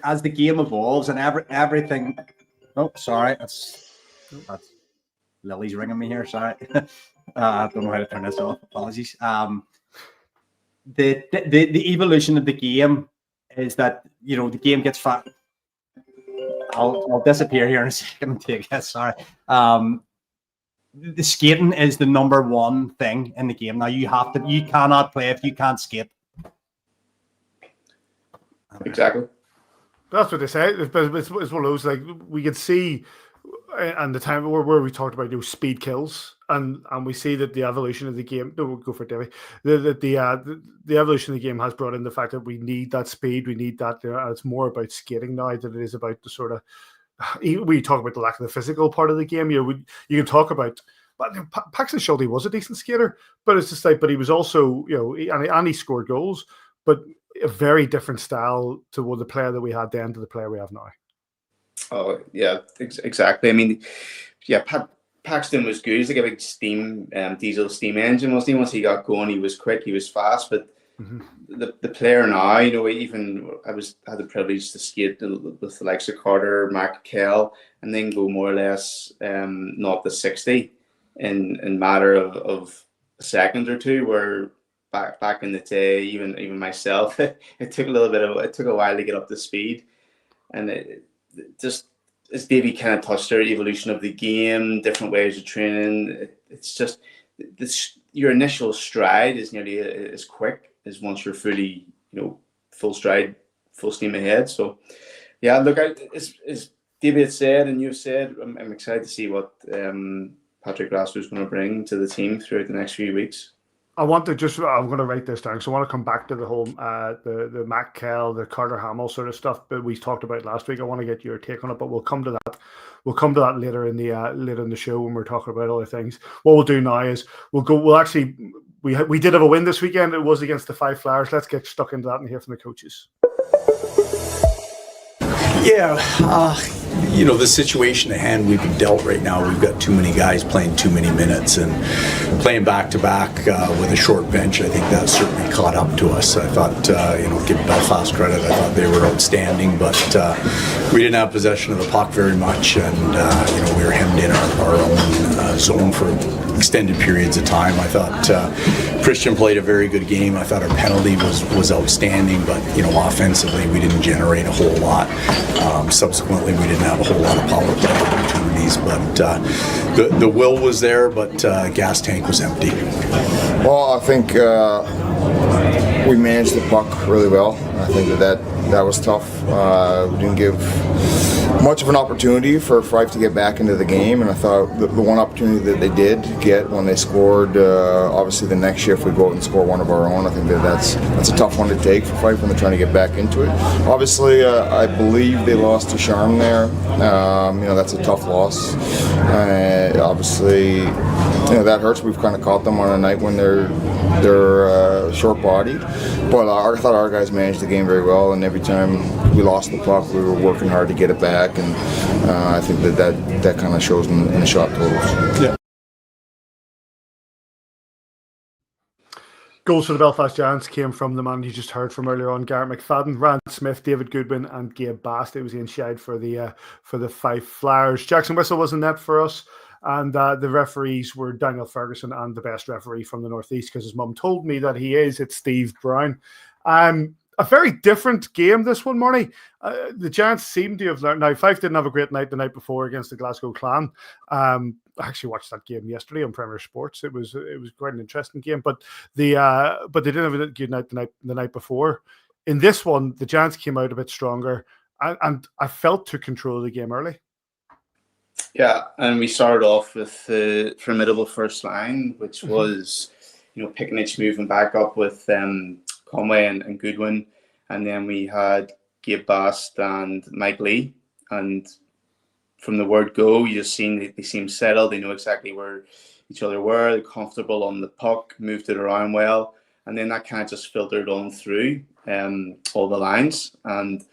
Speaker 2: As the game evolves and everything. Oh, sorry, that's Lily's ringing me here. Sorry, I don't know how to turn this off. Apologies. The evolution of the game is that the game gets fat. I'll disappear here in a second. Take it. Sorry. The skating is the number one thing in the game. Now you cannot play if you can't skate.
Speaker 3: Exactly.
Speaker 1: That's what they say. It's one of those, like, we could see, and the time where we talked about speed kills, and we see that the evolution of the game. No, we'll go for Davey. The evolution of the game has brought in the fact that we need that speed. We need that. It's more about skating now than it is about the sort of. We talk about the lack of the physical part of the game. You can talk about. But Paxton Schulte was a decent skater, but it's just like, but he was also, and he scored goals, but a very different style to the player that we had then to the player we have now.
Speaker 3: Oh yeah, exactly. I mean, yeah, Paxton was good. He's like a big diesel steam engine. Once he got going, he was quick, he was fast. But the player now, even I had the privilege to skate with the likes of Carter, Mark Kell, and then go more or less not the 60 in matter of a second or two. Where back in the day, even myself, it took a while to get up to speed, and it just, as Davey kind of touched there, evolution of the game, different ways of training. It's just your initial stride is nearly as quick as once you're fully, full stride, full steam ahead. So, yeah, look, as Davey had said and you've said, I'm excited to see what Patrick Grasso is going to bring to the team throughout the next few weeks.
Speaker 1: I'm going to write this down. So I want to come back to the whole, the Mac Kell, the Carter Hamill sort of stuff that we talked about last week. I want to get your take on it, but we'll come to that. We'll come to that later in the show when we're talking about other things. What we'll do now is we did have a win this weekend. It was against the Fife Flyers. Let's get stuck into that and hear from the coaches.
Speaker 10: Yeah, the situation at hand we've been dealt right now, we've got too many guys playing too many minutes and playing back-to-back with a short bench. I think that certainly caught up to us. I thought, give Belfast credit, I thought they were outstanding, but we didn't have possession of the puck very much, and we were hemmed in our own zone for extended periods of time. I thought Christian played a very good game. I thought our penalty was outstanding, but offensively we didn't generate a whole lot. Subsequently, we didn't have a whole lot of power play opportunities, but the will was there, but gas tank was empty.
Speaker 6: Well, I think we managed the puck really well. I think that was tough. We didn't give much of an opportunity for Fife to get back into the game, and I thought the one opportunity that they did get when they scored, obviously the next shift we go out and score one of our own. I think that's a tough one to take for Fife when they're trying to get back into it. Obviously, I believe they lost to Charm there. That's a tough loss. Obviously, that hurts. We've kind of caught them on a night when they're short-bodied, but I thought our guys managed the game very well, and every time we lost the puck, we were working hard to get it back, and I think that kind of shows in the shot totals.
Speaker 1: Yeah. Goals for the Belfast Giants came from the man you just heard from earlier on, Gareth McFadden, Rand Smith, David Goodwin, and Gabe Bast. It was Ian Scheid for the Fife Flyers. Jackson Whistle was in net for us. And the referees were Daniel Ferguson and the best referee from the Northeast, because his mum told me that he is. It's Steve Brown. A very different game, this one, Marnie. The Giants seem to have learned. Now, Fife didn't have a great night the night before against the Glasgow Clan. I actually watched that game yesterday on Premier Sports. It was quite an interesting game, but they didn't have a good night the night before. In this one, the Giants came out a bit stronger, and I felt took control of the game early.
Speaker 3: Yeah, and we started off with the formidable first line, which was, Pickenich moving back up with Conway and Goodwin, and then we had Gabe Bast and Mike Lee. And from the word go, you just seen they seemed settled. They know exactly where each other were. They're comfortable on the puck, moved it around well, and then that kind of just filtered on through all the lines. And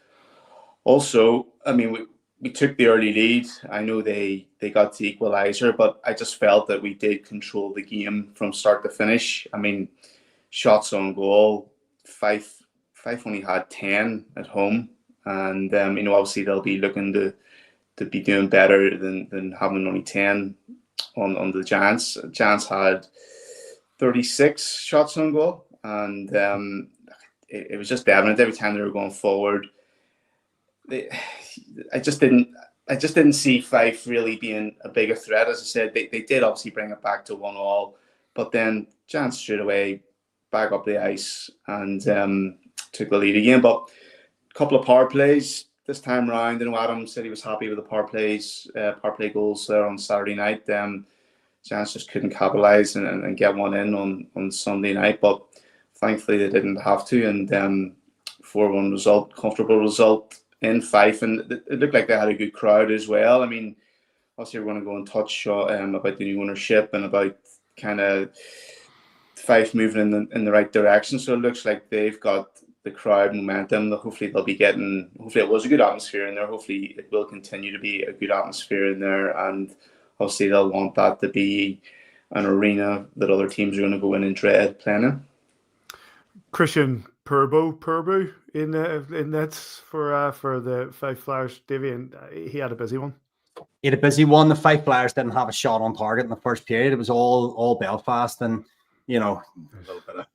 Speaker 3: also, I mean, we took the early lead. I know they got the equaliser, but I just felt that we did control the game from start to finish. I mean, shots on goal, Fife only had 10 at home, and obviously they'll be looking to be doing better than having only 10 on the Giants. Giants had 36 shots on goal, and it was just evident every time they were going forward. I just didn't see Fife really being a bigger threat. As I said, they did obviously bring it back to 1-1, but then Giants straight away back up the ice and took the lead again. But a couple of power plays this time round. I know Adam said he was happy with the power play goals there on Saturday night. Giants just couldn't capitalise and get one in on Sunday night, but thankfully they didn't have to. And 4-1 result, comfortable result in Fife, and it looked like they had a good crowd as well. I mean, obviously we're going to go and touch about the new ownership and about kind of Fife moving in the right direction. So it looks like they've got the crowd momentum. Hopefully it was a good atmosphere in there. Hopefully it will continue to be a good atmosphere in there, and obviously they'll want that to be an arena that other teams are going to go in and dread playing in.
Speaker 1: Christian Purbu in nets for the Fife Flyers, Davey, and he had a busy one.
Speaker 2: He had a busy one. The Fife Flyers didn't have a shot on target in the first period. It was all Belfast, and a little bit of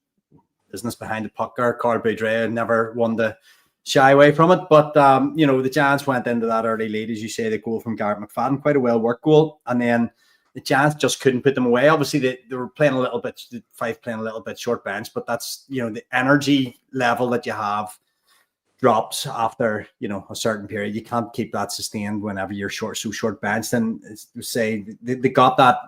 Speaker 2: business behind the puck there. Birbraer never wanted to shy away from it, but the Giants went into that early lead, as you say, the goal from Gareth McFadden, quite a well worked goal, and then the Giants just couldn't put them away. Obviously, they were playing a little bit, Fife playing a little bit short bench, but that's, the energy level that you have drops after, a certain period. You can't keep that sustained whenever you're short bench. And say they got that.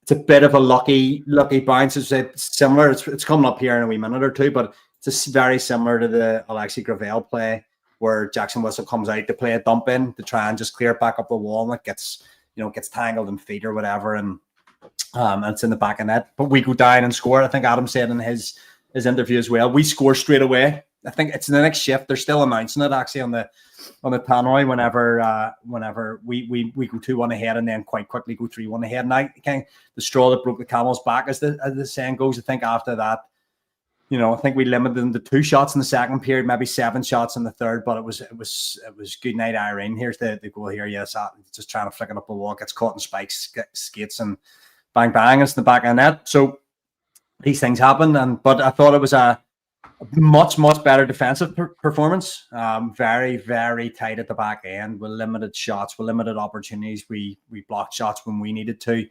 Speaker 2: It's a bit of a lucky bounce. It's similar. It's coming up here in a wee minute or two, but it's very similar to the Alexi Gravel play where Jackson Whistle comes out to play a dump in to try and just clear it back up the wall, and it gets tangled in feet or whatever, and it's in the back of net. But we go down and score. I think Adam said in his interview as well, we score straight away. I think it's in the next shift. They're still announcing it actually on the tannoy whenever we go 2-1 ahead and then quite quickly go 3-1 ahead. And the straw that broke the camel's back, as the saying goes. I think after that, I think we limited them to 2 shots in the second period, maybe 7 shots in the third. But it was good night, Irene. Here's the goal here. Yes, just trying to flick it up the wall, gets caught in spikes, skates, and bang bang, it's in the back of the net. So these things happen. But I thought it was a much better defensive performance. Very, very tight at the back end with limited shots, with limited opportunities. We blocked shots when we needed to,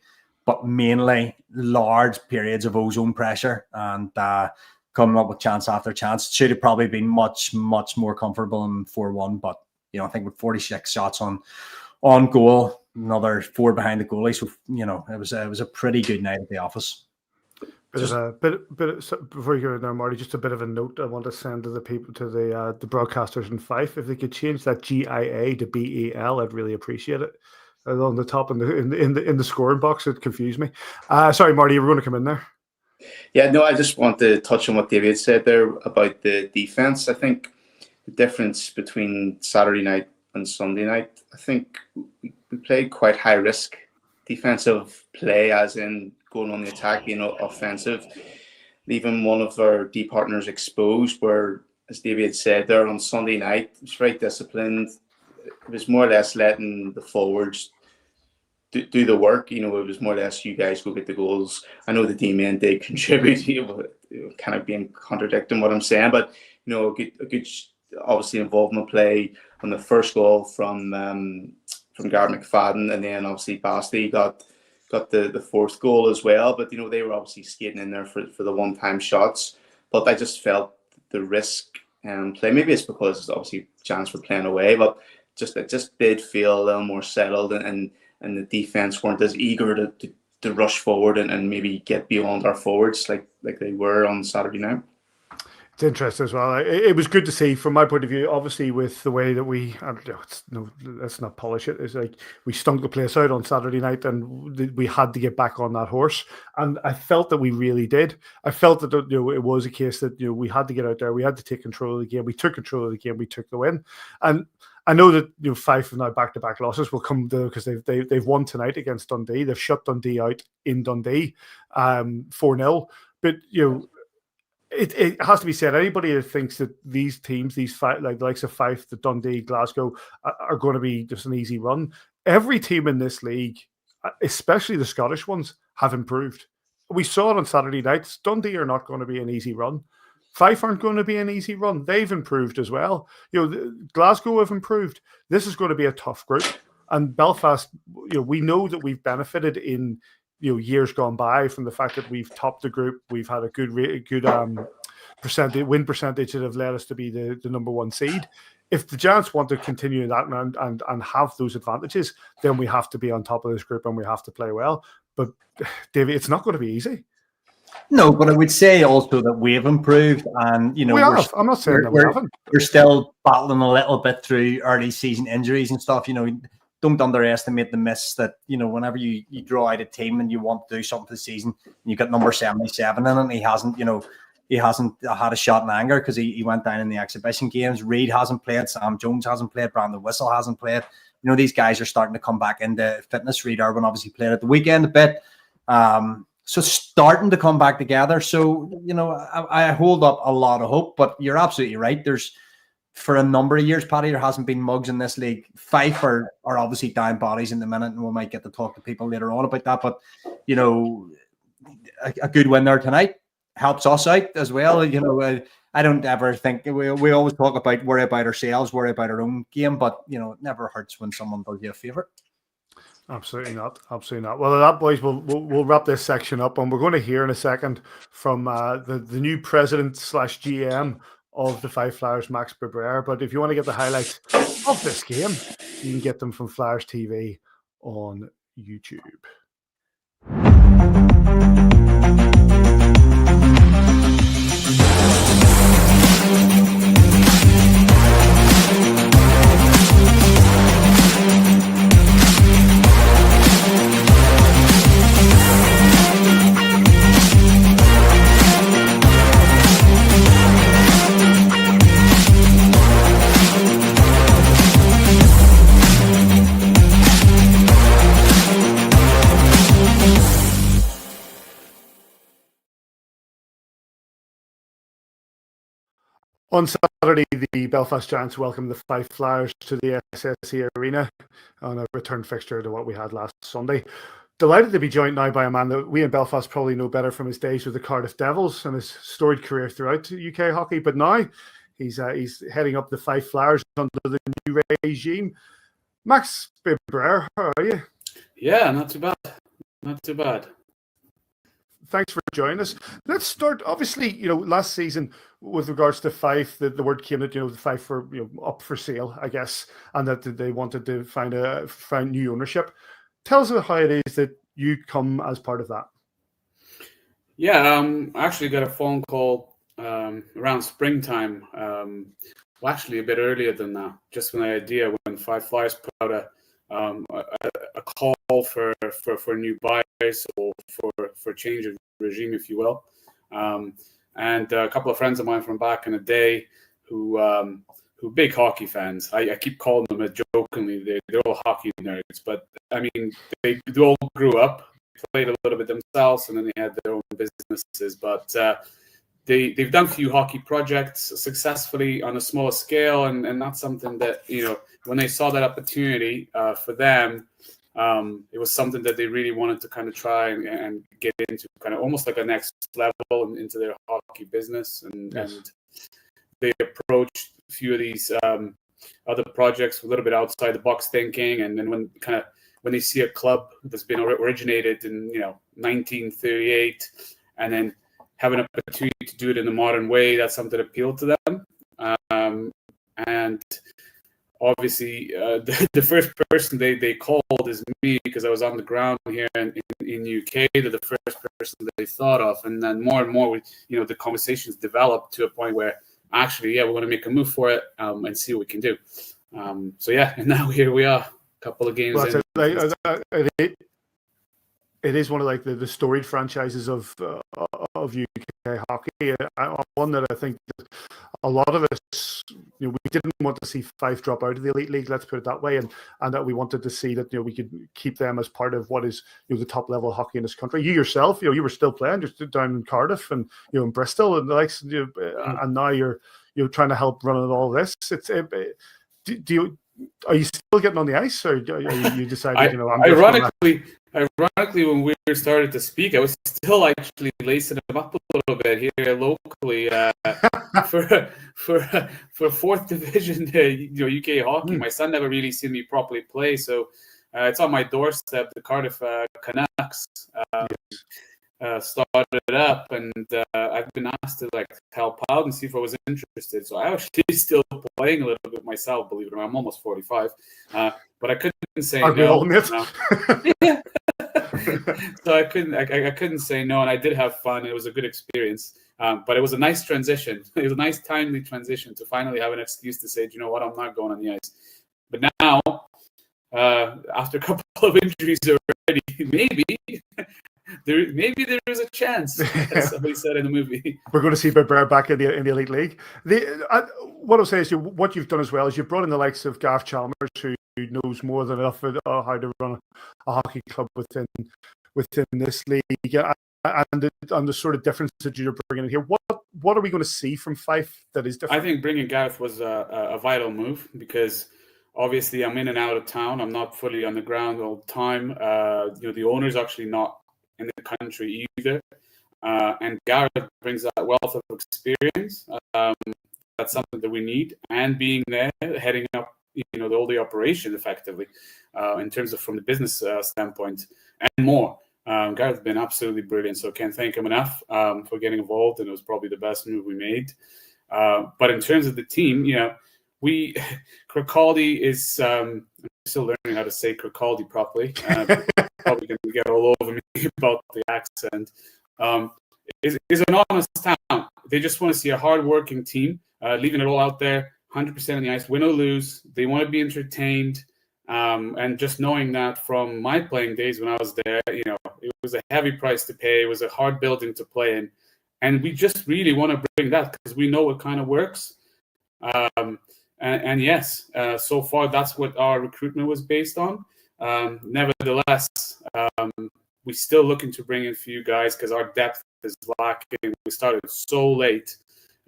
Speaker 2: but mainly large periods of ozone pressure and coming up with chance after chance. Should have probably been much more comfortable in 4-1, but I think with 46 shots on goal, another 4 behind the goalie. So it was a pretty good night at the office.
Speaker 1: So before you go there, Marty, just a bit of a note I want to send to the people, to the broadcasters in Fife. If they could change that GIA to BEL, I'd really appreciate it. On the top in the scoring box, it confused me. Sorry, Marty, you were going to come in there.
Speaker 3: Yeah, no, I just want to touch on what David said there about the defense. I think the difference between Saturday night and Sunday night, I think we played quite high risk defensive play, as in going on the attack, offensive, leaving one of our D partners exposed, where, as David said there, on Sunday night, it was very disciplined. It was more or less letting the forwards do the work. It was more or less, you guys go get the goals. I know the D-men did contribute, kind of being contradicting what I'm saying, but, a good obviously involvement play on the first goal from Gareth McFadden, and then obviously Basti got the fourth goal as well. But they were obviously skating in there for the one-time shots. But I just felt the risk play. Maybe it's because it's obviously Giants were playing away, but it just did feel a little more settled, and the defense weren't as eager to rush forward and maybe get beyond our forwards like they were on Saturday night.
Speaker 1: It's interesting as well. It was good to see, from my point of view, obviously, with the way that let's not polish it. It's like we stunk the place out on Saturday night, and we had to get back on that horse. And I felt that we really did. I felt that it was a case that we had to get out there. We had to take control of the game. We took control of the game. We took the win. And I know that Fife have now back-to-back losses will come because they've won tonight against Dundee. They've shut Dundee out in Dundee 4-0. But It has to be said, anybody that thinks that these teams, like the likes of Fife, the Dundee, Glasgow, are going to be just an easy run. Every team in this league, especially the Scottish ones, have improved. We saw it on Saturday night. Dundee are not going to be an easy run. Fife aren't going to be an easy run. They've improved as well. Glasgow have improved. This is going to be a tough group. And Belfast, we know that we've benefited in years gone by from the fact that we've topped the group. We've had a good win percentage that have led us to be the number 1 seed. If the Giants want to continue that and have those advantages, then we have to be on top of this group and we have to play well. But David, it's not going to be easy.
Speaker 2: No, but I would say also that we've improved, and we have.
Speaker 1: I'm not saying that we haven't.
Speaker 2: We're still battling a little bit through early season injuries and stuff. Don't underestimate the miss that, whenever you draw out a team and you want to do something for the season, and you've got number 77 in it, and he hasn't had a shot in anger because he went down in the exhibition games. Reid hasn't played, Sam Jones hasn't played, Brandon Whistle hasn't played. These guys are starting to come back into fitness. Reid Irwin obviously played at the weekend a bit. So starting to come back together. So, I hold up a lot of hope, but you're absolutely right. For a number of years, Paddy, there hasn't been mugs in this league. Fife are obviously down bodies in the minute, and we might get to talk to people later on about that. But, a good win there tonight helps us out as well. I don't ever think, we always talk about worry about ourselves, worry about our own game, but, it never hurts when someone does you a favour.
Speaker 1: Absolutely not. Absolutely not. Well, that, boys, we'll wrap this section up, and we're going to hear in a second from the new president / GM of the Fife Flyers, Max Birbraer. But if you want to get the highlights of this game, you can get them from Flyers TV on YouTube. On Saturday, the Belfast Giants welcomed the Fife Flyers to the SSE Arena on a return fixture to what we had last Sunday. Delighted to be joined now by a man that we in Belfast probably know better from his days with the Cardiff Devils and his storied career throughout UK hockey. But now he's heading up the Fife Flyers under the new regime. Max Birbraer, how are you?
Speaker 11: Yeah, not too bad. Not too bad.
Speaker 1: Thanks for joining us. Let's start. Obviously, last season with regards to Fife, the word came that the Fife were up for sale, I guess, and that they wanted to find new ownership. Tell us how it is that you come as part of that.
Speaker 11: Yeah, I actually got a phone call around springtime. Well, actually a bit earlier than that. Just an idea when Fife Flyers put out a call for new buyers or for change of regime, if you will. And a couple of friends of mine from back in the day who big hockey fans. I keep calling them jokingly. They're all hockey nerds, but I mean they all grew up, played a little bit themselves, and then they had their own businesses. But they've done a few hockey projects successfully on a smaller scale, and that's something that when they saw that opportunity for them, it was something that they really wanted to kind of try and get into, kind of almost like a next level into their hockey business. And they approached a few of these other projects a little bit outside the box thinking. And then when they see a club that's been originated in 1938, and then have an opportunity to do it in a modern way, that's something that appealed to them. And obviously, the first person they called is me, because I was on the ground here in UK. They're the first person that they thought of, and then more and more, the conversations developed to a point where actually, we're going to make a move for it and see what we can do. And now here we are, a couple of games in.
Speaker 1: It is one of the storied franchises of UK hockey. One that I think that a lot of us, we didn't want to see Fife drop out of the Elite League. Let's put it that way, and that we wanted to see that we could keep them as part of what is the top level of hockey in this country. You yourself, you were still playing just down in Cardiff and in Bristol and the likes, and now you're trying to help run all this. Are you still getting on the ice, or you decided?
Speaker 11: Ironically, when we started to speak, I was still actually lacing them up a little bit here locally for fourth division UK hockey. My son never really seen me properly play, so it's on my doorstep. The Cardiff Canucks started it up, and I've been asked to help out and see if I was interested. So I actually still playing a little bit myself, believe it or not. I'm almost 45, but I couldn't say no. So I couldn't say no, and I did have fun. It was a good experience, but it was a nice transition. It was a nice timely transition to finally have an excuse to say, you know what, I'm not going on the ice. But now, after a couple of injuries already, maybe there is a chance, as somebody said in the movie.
Speaker 1: We're going to see Birbraer back in the Elite League. What I'll say is what you've done as well is you've brought in the likes of Gareth Chalmers, who knows more than enough how to run a hockey club within this league, and the sort of difference that you're bringing in here. What are we going to see from Fife that is different?
Speaker 11: I think bringing Gareth was a vital move, because obviously I'm in and out of town. I'm not fully on the ground all the time. The owner's actually not in the country either, and Gareth brings that wealth of experience. That's something that we need, and being there, heading up all the operation effectively, in terms of from the business standpoint and more. Gareth's been absolutely brilliant, so can't thank him enough for getting involved, and it was probably the best move we made. But in terms of the team, Kirkcaldy is I'm still learning how to say Kirkcaldy properly. Probably going to get all over me about the accent. Is an honest town. They just want to see a hard-working team, leaving it all out there, 100% on the ice, win or lose. They want to be entertained. And just knowing that from my playing days when I was there, it was a heavy price to pay. It was a hard building to play in. And we just really want to bring that, because we know what kind of works. And yes, so far that's what our recruitment was based on. Nevertheless, we're still looking to bring in a few guys, because our depth is lacking. We started so late.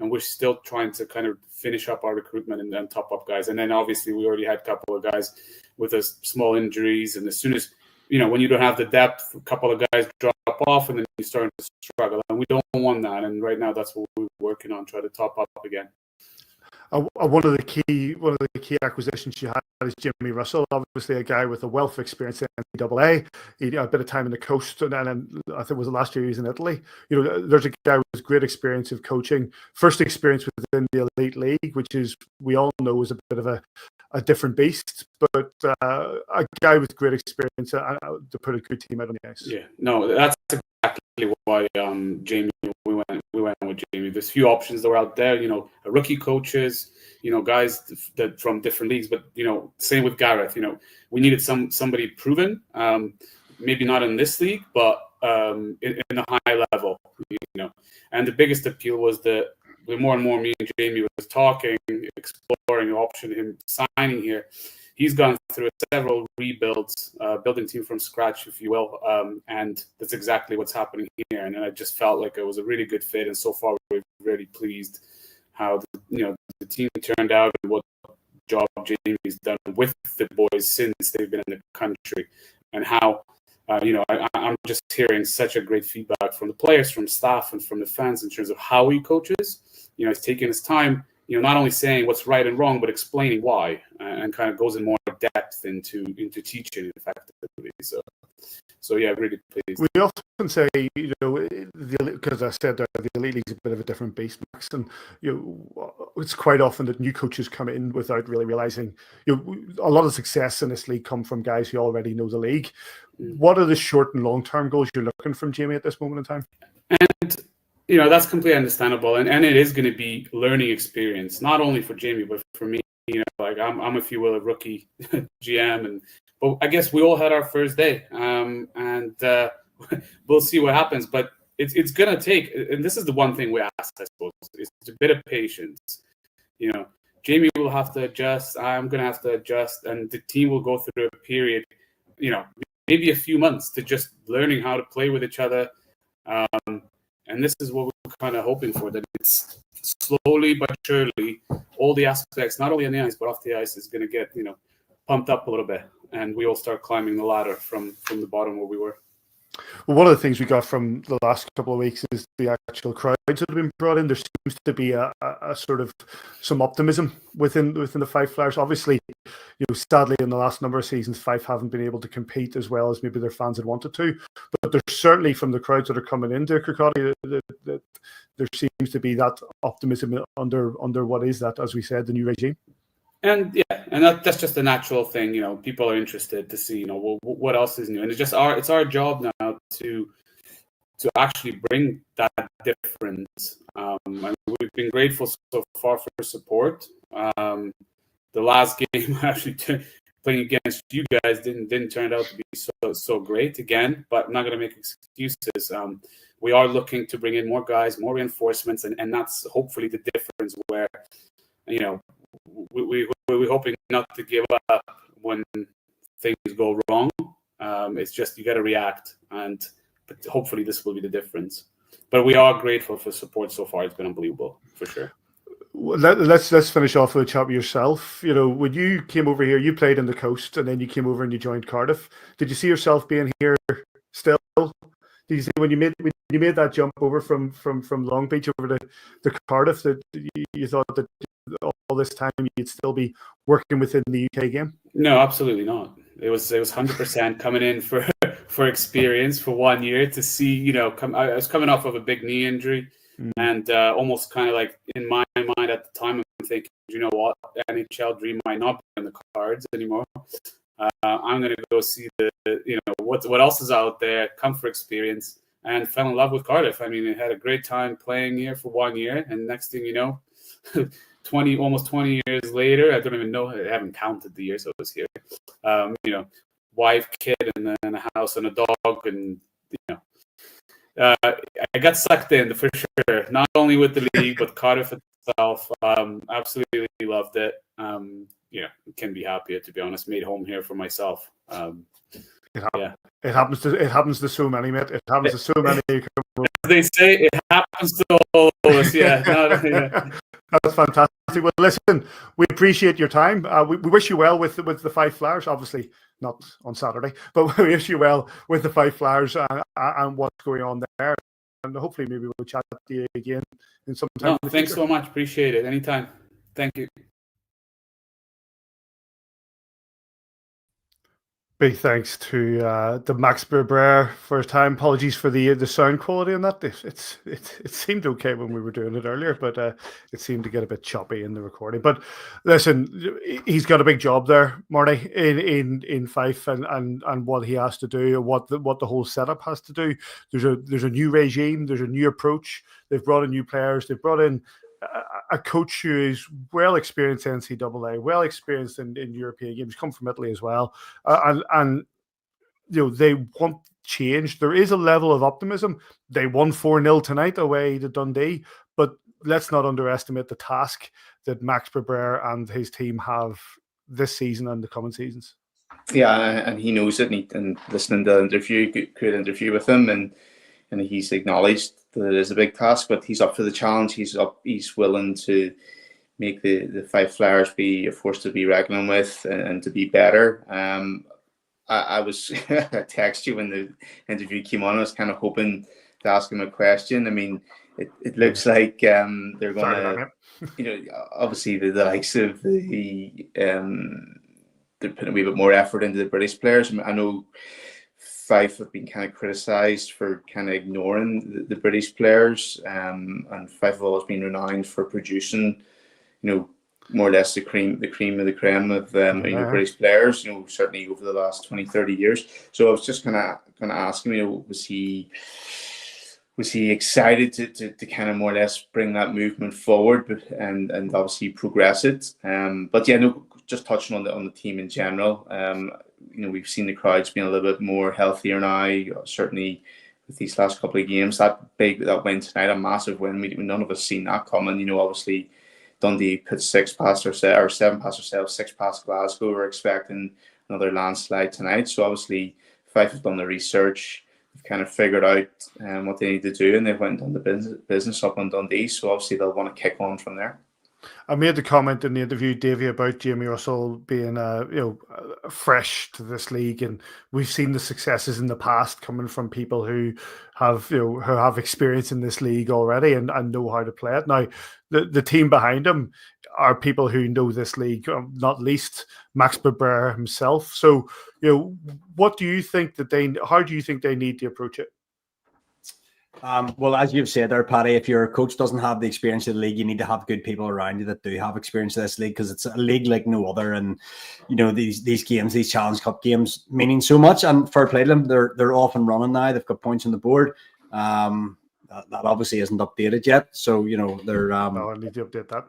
Speaker 11: and we're still trying to kind of finish up our recruitment and top up guys. And then obviously we already had a couple of guys with us small injuries, and as soon as when you don't have the depth, a couple of guys drop off, and then you start to struggle. And we don't want that. And right now, that's what we're working on, try to top up again.
Speaker 1: One of the key acquisitions you had is Jimmy Russell, obviously a guy with a wealth of experience in NCAA. He had a bit of time in the coast, and then I think it was last year he was in Italy. There's a guy with great experience of coaching, first experience within the elite league, which is, we all know, is a bit of a different beast, but a guy with great experience to put a good team out on the ice.
Speaker 11: Yeah, no, that's exactly why Jamie. We went with Jamie. There's few options that were out there. Rookie coaches, guys that from different leagues. But same with Gareth. We needed somebody proven. Maybe not in this league, but in the high level. And the biggest appeal was the more and more me and Jamie was talking, exploring the option, him signing here. He's gone through several rebuilds, building team from scratch, if you will, and that's exactly what's happening here. And I just felt like it was a really good fit, and so far we're really pleased how the team turned out and what job Jamie's done with the boys since they've been in the country, and how I'm just hearing such a great feedback from the players, from staff, and from the fans in terms of how he coaches. He's taking his time. Not only saying what's right and wrong, but explaining why, and kind of goes in more depth into teaching effectively. So yeah, really pleased.
Speaker 1: We often say, because I said that the elite league is a bit of a different beast, Max, and it's quite often that new coaches come in without really realizing. A lot of success in this league come from guys who already know the league. What are the short and long term goals you're looking from Jamie at this moment in time?
Speaker 11: And that's completely understandable, and it is going to be learning experience, not only for Jamie but for me. I'm if you will a rookie GM, but I guess we all had our first day, and we'll see what happens. But it's going to take, and this is the one thing we ask, I suppose, is a bit of patience. Jamie will have to adjust. I'm going to have to adjust, and the team will go through a period, maybe a few months to just learning how to play with each other. And this is what we're kind of hoping for, that it's slowly but surely all the aspects, not only on the ice but off the ice, is going to get pumped up a little bit, and we all start climbing the ladder from the bottom where we were.
Speaker 1: Well, one of the things we got from the last couple of weeks is the actual crowds that have been brought in. There seems to be a sort of some optimism within the Fife Flyers. Obviously, sadly, in the last number of seasons, Fife haven't been able to compete as well as maybe their fans had wanted to. But there's certainly, from the crowds that are coming into Kirkcaldy, that there seems to be that optimism under what is that, as we said, the new regime.
Speaker 11: And that's just a natural thing. People are interested to see, what else is new, and it's our job now to actually bring that difference. And we've been grateful so far for support. The last game actually playing against you guys didn't turn out to be so great again, but I'm not going to make excuses. We are looking to bring in more guys, more reinforcements, and that's hopefully the difference where we're hoping not to give up when things go wrong. It's just you got to react, and hopefully this will be the difference. But we are grateful for support so far. It's been unbelievable, for sure.
Speaker 1: Let's finish off with a chat with yourself. When you came over here, you played in the coast, and then you came over and you joined Cardiff. Did you see yourself being here still? Did you see when you made that jump over from Long Beach over to Cardiff, that you thought that all this time you'd still be working within the UK game?
Speaker 11: No, absolutely not. It was 100% coming in for experience for 1 year to see. I was coming off of a big knee injury, and almost kind of like in my mind at the time, I'm thinking, what, NHL dream might not be on the cards anymore. I'm going to go see what else is out there, come for experience, and fell in love with Cardiff. I mean, I had a great time playing here for 1 year, and next thing you know, almost 20 years later, I don't even know, I haven't counted the years I was here. Wife, kid, and then a house and a dog, and I got sucked in for sure. Not only with the league, but Cardiff itself. Absolutely loved it. Can be happier, to be honest. Made home here for myself.
Speaker 1: It happens to so many, mate. It happens to so many who come
Speaker 11: they say, it happens to all of us. Yeah. Yeah.
Speaker 1: That's fantastic. Well, listen, we appreciate your time. We wish you well with the Fife Flyers. Obviously, not on Saturday, but we wish you well with the Fife Flyers and what's going on there. And hopefully, maybe we'll chat to you again in some time.
Speaker 11: No, thanks so much. Appreciate it. Anytime. Thank you.
Speaker 1: Big thanks to Max Birbraer for his time. Apologies for the sound quality on that. It seemed okay when we were doing it earlier, but it seemed to get a bit choppy in the recording. But listen, he's got a big job there, Marty, in Fife and what he has to do, and what the whole setup has to do. There's a new regime, there's a new approach. They've brought in new players. They've brought in a coach who is well experienced in NCAA, well experienced in European games, come from Italy as well, and they want change. There is a level of optimism. They won 4-0 tonight away to Dundee, but let's not underestimate the task that Max Birbraer and his team have this season and the coming seasons.
Speaker 3: Yeah, and he knows it. And listening to the interview, good interview with him, and he's acknowledged that it is a big task, but he's up for the challenge. He's willing to make the Fife Flyers be a force to be reckoned with and to be better. I was I texted you when the interview came on. I was kind of hoping to ask him a question. I mean, it looks like they're going to, obviously the likes of they're putting a wee bit more effort into the British players. I know Fife have been kind of criticised for kind of ignoring the British players, and Fife have always been renowned for producing, more or less the cream of the creme of British players, certainly over the last 20, 30 years. So I was just kind of ask him, was he excited to kind of more or less bring that movement forward and obviously progress it? But yeah, just touching on the team in general. We've seen the crowds being a little bit more healthier now. Certainly with these last couple of games, that win tonight, a massive win. None of us seen that coming. Obviously Dundee put 7 past ourselves, 6 past Glasgow. We're expecting another landslide tonight. So obviously Fife have done the research. They've kind of figured out what they need to do, and they've went and done the business up on Dundee. So obviously they'll want to kick on from there.
Speaker 1: I made the comment in the interview, Davey, about Jamie Russell being fresh to this league, and we've seen the successes in the past coming from people who have experience in this league already and know how to play it. Now, the team behind him are people who know this league, not least Max Birbraer himself. So, what do you think how do you think they need to approach it?
Speaker 2: Well, as you've said there, Paddy, if your coach doesn't have the experience of the league, you need to have good people around you that do have experience of this league, because it's a league like no other. And these games, these Challenge Cup games, meaning so much. And fair play to them, they're off and running now. They've got points on the board. That obviously isn't updated yet, so they're.
Speaker 1: No, I need to update that.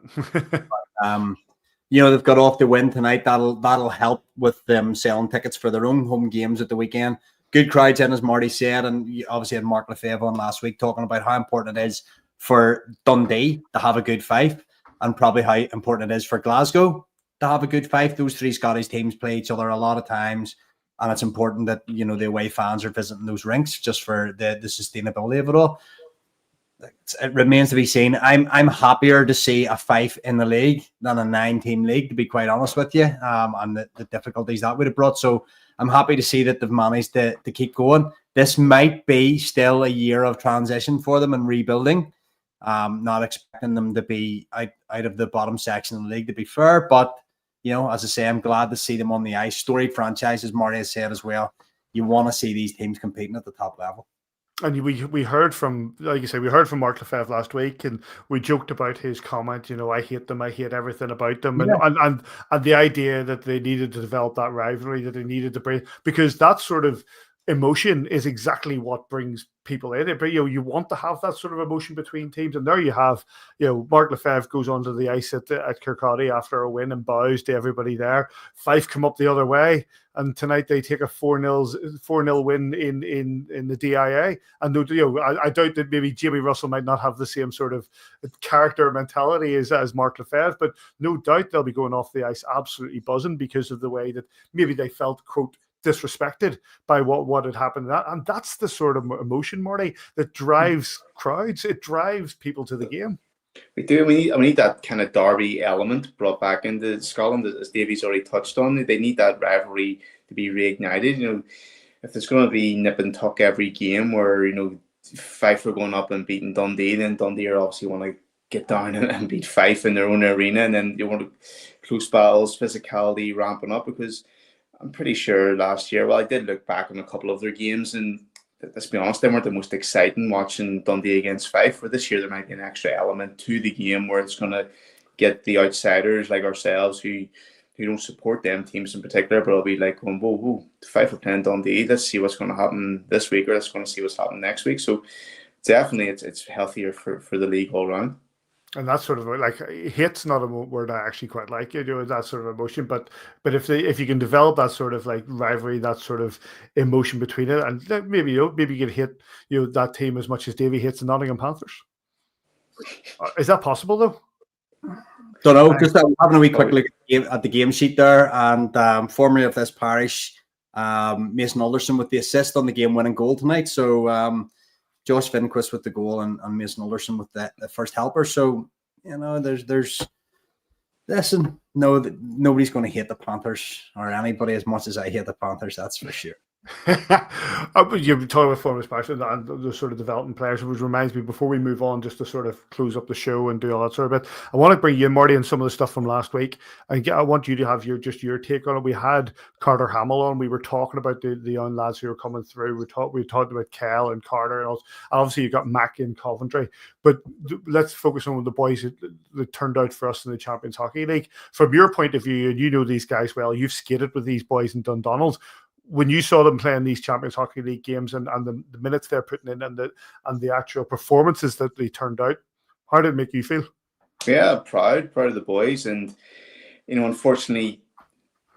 Speaker 2: They've got off the win tonight. That'll help with them selling tickets for their own home games at the weekend. Good crowds in, as Marty said, and you obviously had Mark Lefebvre on last week talking about how important it is for Dundee to have a good Fife, and probably how important it is for Glasgow to have a good Fife. Those three Scottish teams play each other a lot of times, and it's important that the away fans are visiting those rinks just for the sustainability of it all. It remains to be seen. I'm happier to see a Fife in the league than a 9-team league, to be quite honest with you, and the difficulties that would have brought. So I'm happy to see that they've managed to keep going. This might be still a year of transition for them and rebuilding. Not expecting them to be out of the bottom section of the league, to be fair. But, as I say, I'm glad to see them on the ice. Storied franchise, as Marty has said as well. You want to see these teams competing at the top level.
Speaker 1: And we heard from, like you say, we heard from Mark Lefebvre last week, and we joked about his comment, I hate them, I hate everything about them. Yeah. And the idea that they needed to develop that rivalry, that they needed to bring, because that sort of emotion is exactly what brings people in. You want to have that sort of emotion between teams, and there you have, Mark Lefebvre goes onto the ice at Kirkcaldy after a win and bows to everybody there. Fife come up the other way, and tonight they take a 4-0 win in the DIA. And I doubt that maybe Jamie Russell might not have the same sort of character mentality as Mark Lefebvre, but no doubt they'll be going off the ice absolutely buzzing because of the way that maybe they felt, quote, disrespected by what had happened. And that's the sort of emotion, Marty, that drives crowds. It drives people to the game.
Speaker 3: We do. We need that kind of derby element brought back into Scotland, as Davey's already touched on. They need that rivalry to be reignited. If there's going to be nip and tuck every game where, Fife are going up and beating Dundee, then Dundee are obviously want to get down and beat Fife in their own arena, and then you want close battles, physicality ramping up, because I'm pretty sure last year, well, I did look back on a couple of their games, and let's be honest, they weren't the most exciting watching Dundee against Fife. For this year, there might be an extra element to the game where it's going to get the outsiders like ourselves who don't support them teams in particular, but I'll be like going, whoa, Fife are playing Dundee. Let's see what's going to happen this week, or let's going to see what's happening next week. So definitely it's healthier for the league all around.
Speaker 1: And that's sort of like, hate's not a word I actually quite like, that sort of emotion. But if you can develop that sort of like rivalry, that sort of emotion between it, and maybe you can hate that team as much as Davy hates the Nottingham Panthers. Is that possible though?
Speaker 2: Don't know, because I'm having a wee quick look at the game sheet there, and formerly of this parish, Mason Alderson with the assist on the game-winning goal tonight. So Josh Finquist with the goal and Mason Alderson with the first helper. So there's listen. No, nobody's going to hate the Panthers or anybody as much as I hate the Panthers. That's for sure.
Speaker 1: You're talking about former passion and the sort of developing players, which reminds me, before we move on, just to sort of close up the show and do all that sort of bit, I want to bring you, Marty, and some of the stuff from last week. I want you to have your take on it. We had Carter Hamill on. We were talking about the young lads who were coming through. We talked about Kel and Carter, and obviously you got Mac in Coventry. But let's focus on the boys that turned out for us in the Champions Hockey League. From your point of view, and you know these guys well, you've skated with these boys in Dundonald. When you saw them playing these Champions Hockey League games and the minutes they're putting in and the actual performances that they turned out, how did it make you feel?
Speaker 3: Yeah, proud of the boys. And, unfortunately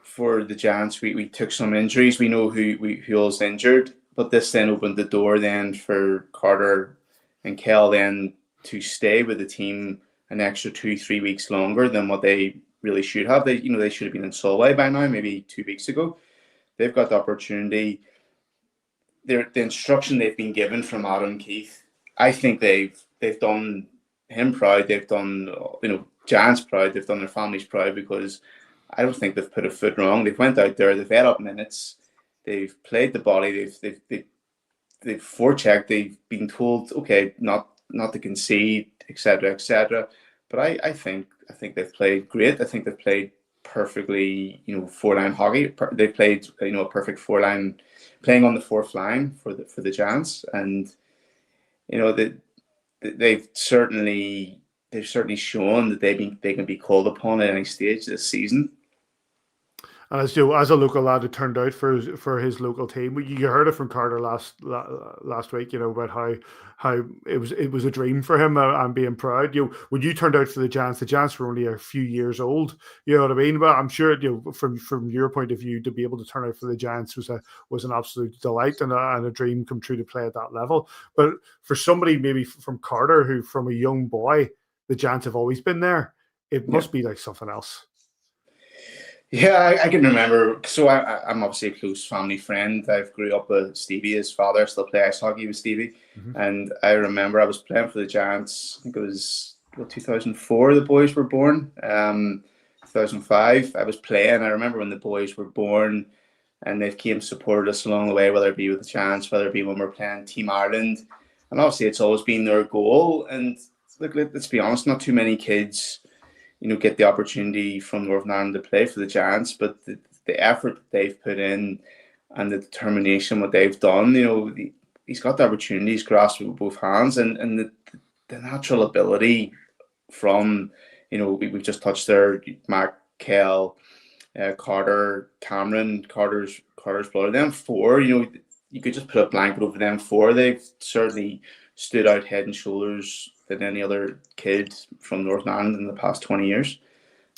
Speaker 3: for the Giants, we took some injuries. We know who was injured, but this then opened the door then for Carter and Kel then to stay with the team an extra 2-3 weeks longer than what they really should have. They should have been in Solway by now, maybe 2 weeks ago. They've got the opportunity. The instruction they've been given from Adam Keith, I think they've done him proud. They've done Giants proud. They've done their families proud, because I don't think they've put a foot wrong. They've went out there. They've had up minutes. They've played the body. They've forechecked. They've been told, okay, not to concede, etc., etc. But I think they've played great. I think they've played perfectly, four-line hockey. They played, a perfect four-line, playing on the fourth line for the Giants, and they've certainly shown that they can be called upon at any stage this season.
Speaker 1: And as a local lad who turned out for his local team, you heard it from Carter last week, about how it was a dream for him and being proud. When you turned out for the Giants were only a few years old. You know what I mean? But I'm sure from your point of view, to be able to turn out for the Giants was an absolute delight and a dream come true to play at that level. But for somebody maybe from Carter, who from a young boy, the Giants have always been there, it must be like something else.
Speaker 3: Yeah, I can remember. So I'm obviously a close family friend. I've grew up with Stevie, his father. I still play ice hockey with Stevie. Mm-hmm. And I remember I was playing for the Giants. I think it was 2004 the boys were born. 2005 I was playing. I remember when the boys were born, and they came supported us along the way, whether it be with the Giants, whether it be when we're playing Team Ireland. And obviously it's always been their goal. And look, let's be honest, not too many kids get the opportunity from Northern Ireland to play for the Giants, but the effort that they've put in and the determination what they've done, he's got the opportunity, he's grasped it with both hands, and the natural ability from, we've just touched there, Mac, Kel, Carter, Cameron, Carter's brother, them four, you could just put a blanket over them four. They've certainly stood out head and shoulders than any other kid from Northern Ireland in the past 20 years.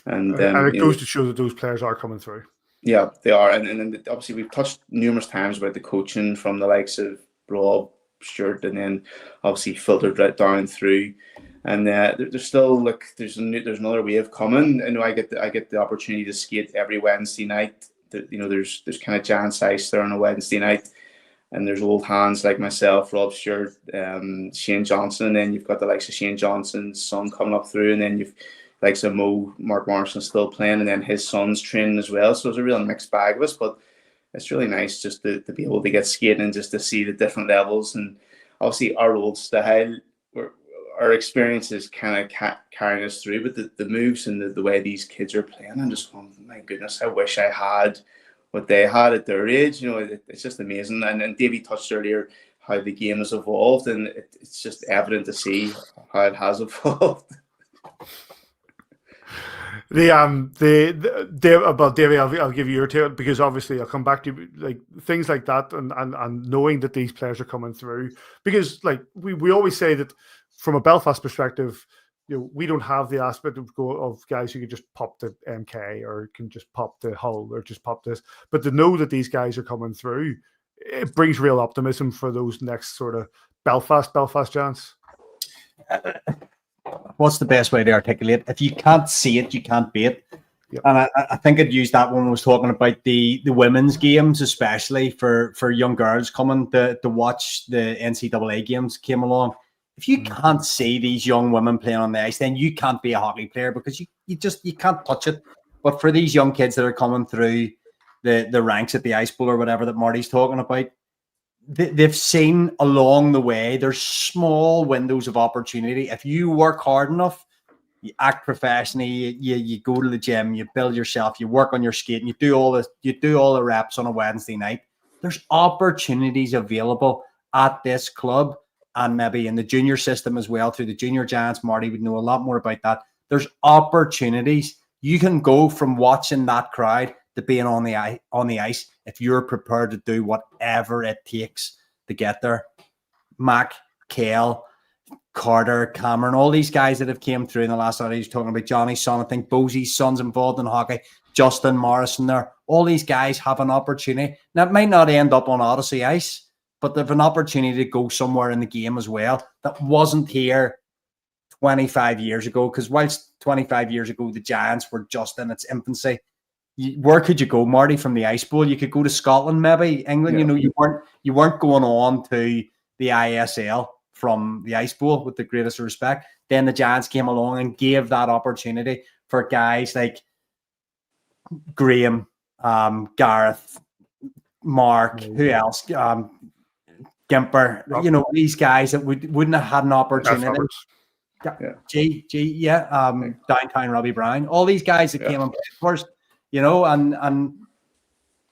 Speaker 3: And
Speaker 1: it goes to show that those players are coming through.
Speaker 3: Yeah, they are. And obviously we've touched numerous times about the coaching from the likes of Rob, Stewart, and then obviously filtered right down through. And there's still there's another wave coming. I get the opportunity to skate every Wednesday night there's kind of Giants ice there on a Wednesday night, and there's old hands like myself, Rob Stewart, Shane Johnson, and then you've got the likes of Shane Johnson's son coming up through, and then you've likes of Mark Morrison still playing, and then his son's training as well. So it's a real mixed bag of us, but it's really nice just to be able to get skating and just to see the different levels. And obviously our old style, our experience is kind of carrying us through, but the moves and the way these kids are playing, I'm just going, my goodness, I wish I had what they had at their age. It's just amazing. And Davey touched earlier how the game has evolved, and it's just evident to see how it has evolved.
Speaker 1: About Davey, I'll give you your take, because obviously I'll come back to you, like things like that, and knowing that these players are coming through, because like we always say that from a Belfast perspective, we don't have the aspect of guys who can just pop the MK or can just pop the Hull or just pop this, but to know that these guys are coming through, it brings real optimism for those next sort of Belfast Giants.
Speaker 2: What's the best way to articulate? If you can't see it, you can't be it.
Speaker 1: Yep.
Speaker 2: And I think I'd use that when I was talking about the women's games, especially for young girls coming to watch the NCAA games came along. If you can't see these young women playing on the ice, then you can't be a hockey player, because you can't touch it. But for these young kids that are coming through the ranks at the Ice Bowl or whatever that Marty's talking about, they've seen along the way there's small windows of opportunity. If you work hard enough, you act professionally, you go to the gym, you build yourself, you work on your skating, you do all the reps on a Wednesday night. There's opportunities available at this club, and maybe in the junior system as well, through the junior Giants. Marty would know a lot more about that. There's opportunities. You can go from watching that crowd to being on the ice if you're prepared to do whatever it takes to get there. Mac, Kale, Carter, Cameron, all these guys that have came through in the last hour, he's talking about Johnny's son, I think Bosey's son's involved in hockey, Justin Morrison there. All these guys have an opportunity. Now, it might not end up on Odyssey ice, but they have an opportunity to go somewhere in the game as well that wasn't here 25 years ago. Because whilst 25 years ago, the Giants were just in its infancy, where could you go, Marty, from the Ice Bowl? You could go to Scotland, maybe England. Yeah. You weren't going on to the ISL from the Ice Bowl, with the greatest respect. Then the Giants came along and gave that opportunity for guys like Graham, Gareth, Mark, who else? Gimper, these guys that wouldn't have had an opportunity. Downtown Robbie Brown, all these guys that came and played first, and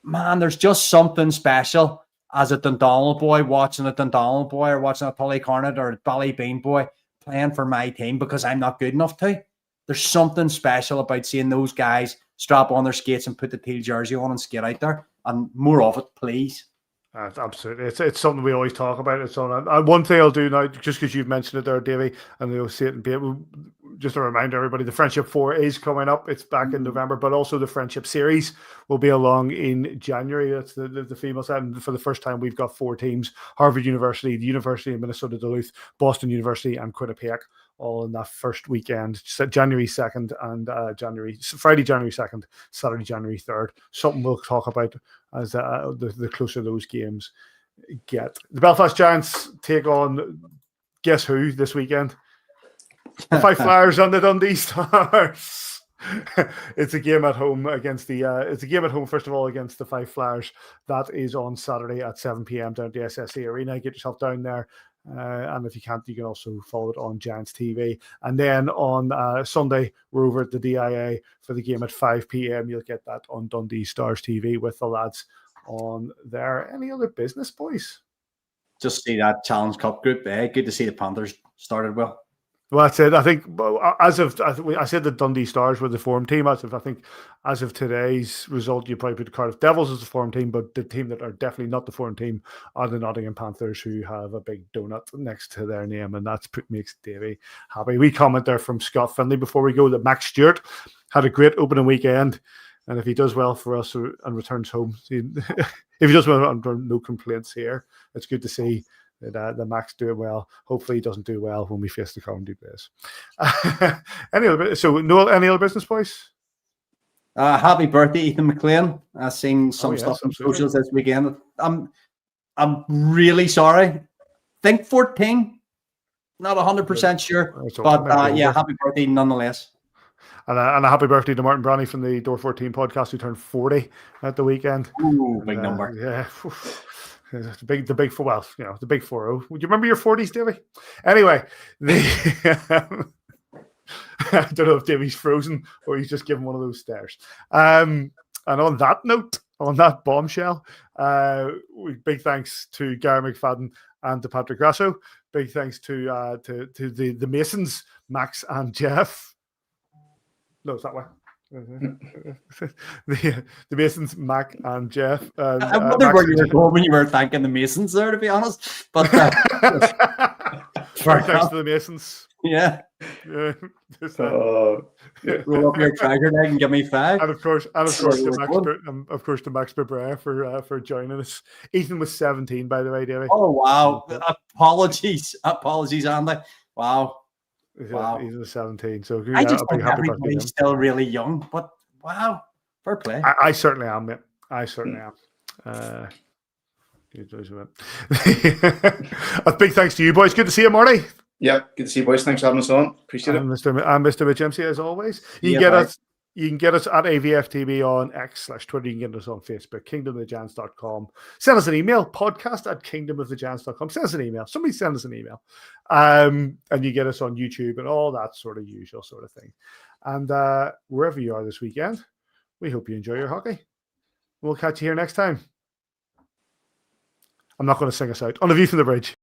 Speaker 2: man, there's just something special as a Dundonald boy watching a Dundonald boy or watching a Tullycornet or a Ballybean boy playing for my team because I'm not good enough to. There's something special about seeing those guys strap on their skates and put the teal jersey on and skate out there, and more of it, please.
Speaker 1: Absolutely. It's something we always talk about. It's on. One thing I'll do now, just because you've mentioned it there, Davey, and you'll see it and be able, just a reminder, everybody, the Friendship 4 is coming up. It's back in November, but also the Friendship Series will be along in January. That's the female side. And for the first time, we've got 4 teams: Harvard University, the University of Minnesota Duluth, Boston University, and Quinnipiac, all in that first weekend, January 2nd and Friday, January 2nd, Saturday, January 3rd. Something we'll talk about as the closer those games get. The Belfast Giants take on, guess who this weekend? The Fife Flyers and the Dundee Stars. It's a game at home against first of all, against the Fife Flyers. That is on Saturday at 7 p.m. down at the SSE Arena. Get yourself down there. And if you can't, you can also follow it on Giants TV. And then on Sunday, we're over at the DIA for the game at 5 p.m. You'll get that on Dundee Stars TV with the lads on there. Any other business, boys?
Speaker 2: Just see that Challenge Cup group. Good to see the Panthers started well.
Speaker 1: Well, that's it. I think I said the Dundee Stars were the form team. As of today's result, you probably put the Cardiff Devils as the form team, but the team that are definitely not the form team are the Nottingham Panthers, who have a big donut next to their name, and that's makes Davey happy. We comment there from Scott Finley before we go that Max Stewart had a great opening weekend, and if he does well for us and returns home, if he does well under no complaints here, it's good to see the Max doing well. Hopefully he doesn't do well when we face the Coventry Blaze. Any other business, boys?
Speaker 2: Happy birthday, Ethan McLean. I've seen some
Speaker 1: yes,
Speaker 2: stuff on
Speaker 1: absolutely.
Speaker 2: socials this weekend. I'm really sorry. Think 14. Not 100% sure.
Speaker 1: That's all
Speaker 2: But
Speaker 1: right, maybe
Speaker 2: yeah,
Speaker 1: over.
Speaker 2: happy birthday nonetheless.
Speaker 1: And a happy birthday to Martin Brownie from the Door 14 podcast, who turned 40 at the weekend.
Speaker 2: Ooh, big number.
Speaker 1: Yeah. The big 4, well, the big 4-0. Would you remember your 40s, Davey? Anyway, I don't know if Davey's frozen or he's just given one of those stares. And on that note, on that bombshell, big thanks to Gareth McFadden and to Patrick Grasso. Big thanks to the Masons, Max and Jeff. No, it's that way. The Masons, Mac and Jeff. And,
Speaker 2: I wonder where you were going when you were thanking the Masons there, to be honest. But
Speaker 1: thanks to the Masons.
Speaker 2: Yeah. Roll up your treasure leg and give me 5.
Speaker 1: And of course, to Max Birbraer for joining us. Ethan was 17, by the way, Davey.
Speaker 2: Oh wow! Apologies, Andy. Wow.
Speaker 1: Wow. Ethan was 17. So
Speaker 2: I just think everybody's still really young, but wow, fair play.
Speaker 1: I certainly am, mate. I certainly am. A big thanks to you boys. Good to see you, Marty.
Speaker 3: Yeah, good to see you boys. Thanks for having us on. Appreciate it.
Speaker 1: And Mr. Mitch MC, as always. You can get us at AVFTB on X/Twitter. You can get us on Facebook, kingdomofthegiants.com. Send us an email, podcast@kingdomofthegiants.com. Send us an email. Somebody send us an email. And you get us on YouTube and all that sort of usual sort of thing. And wherever you are this weekend, we hope you enjoy your hockey. We'll catch you here next time. I'm not going to sing us out. On the view from the bridge.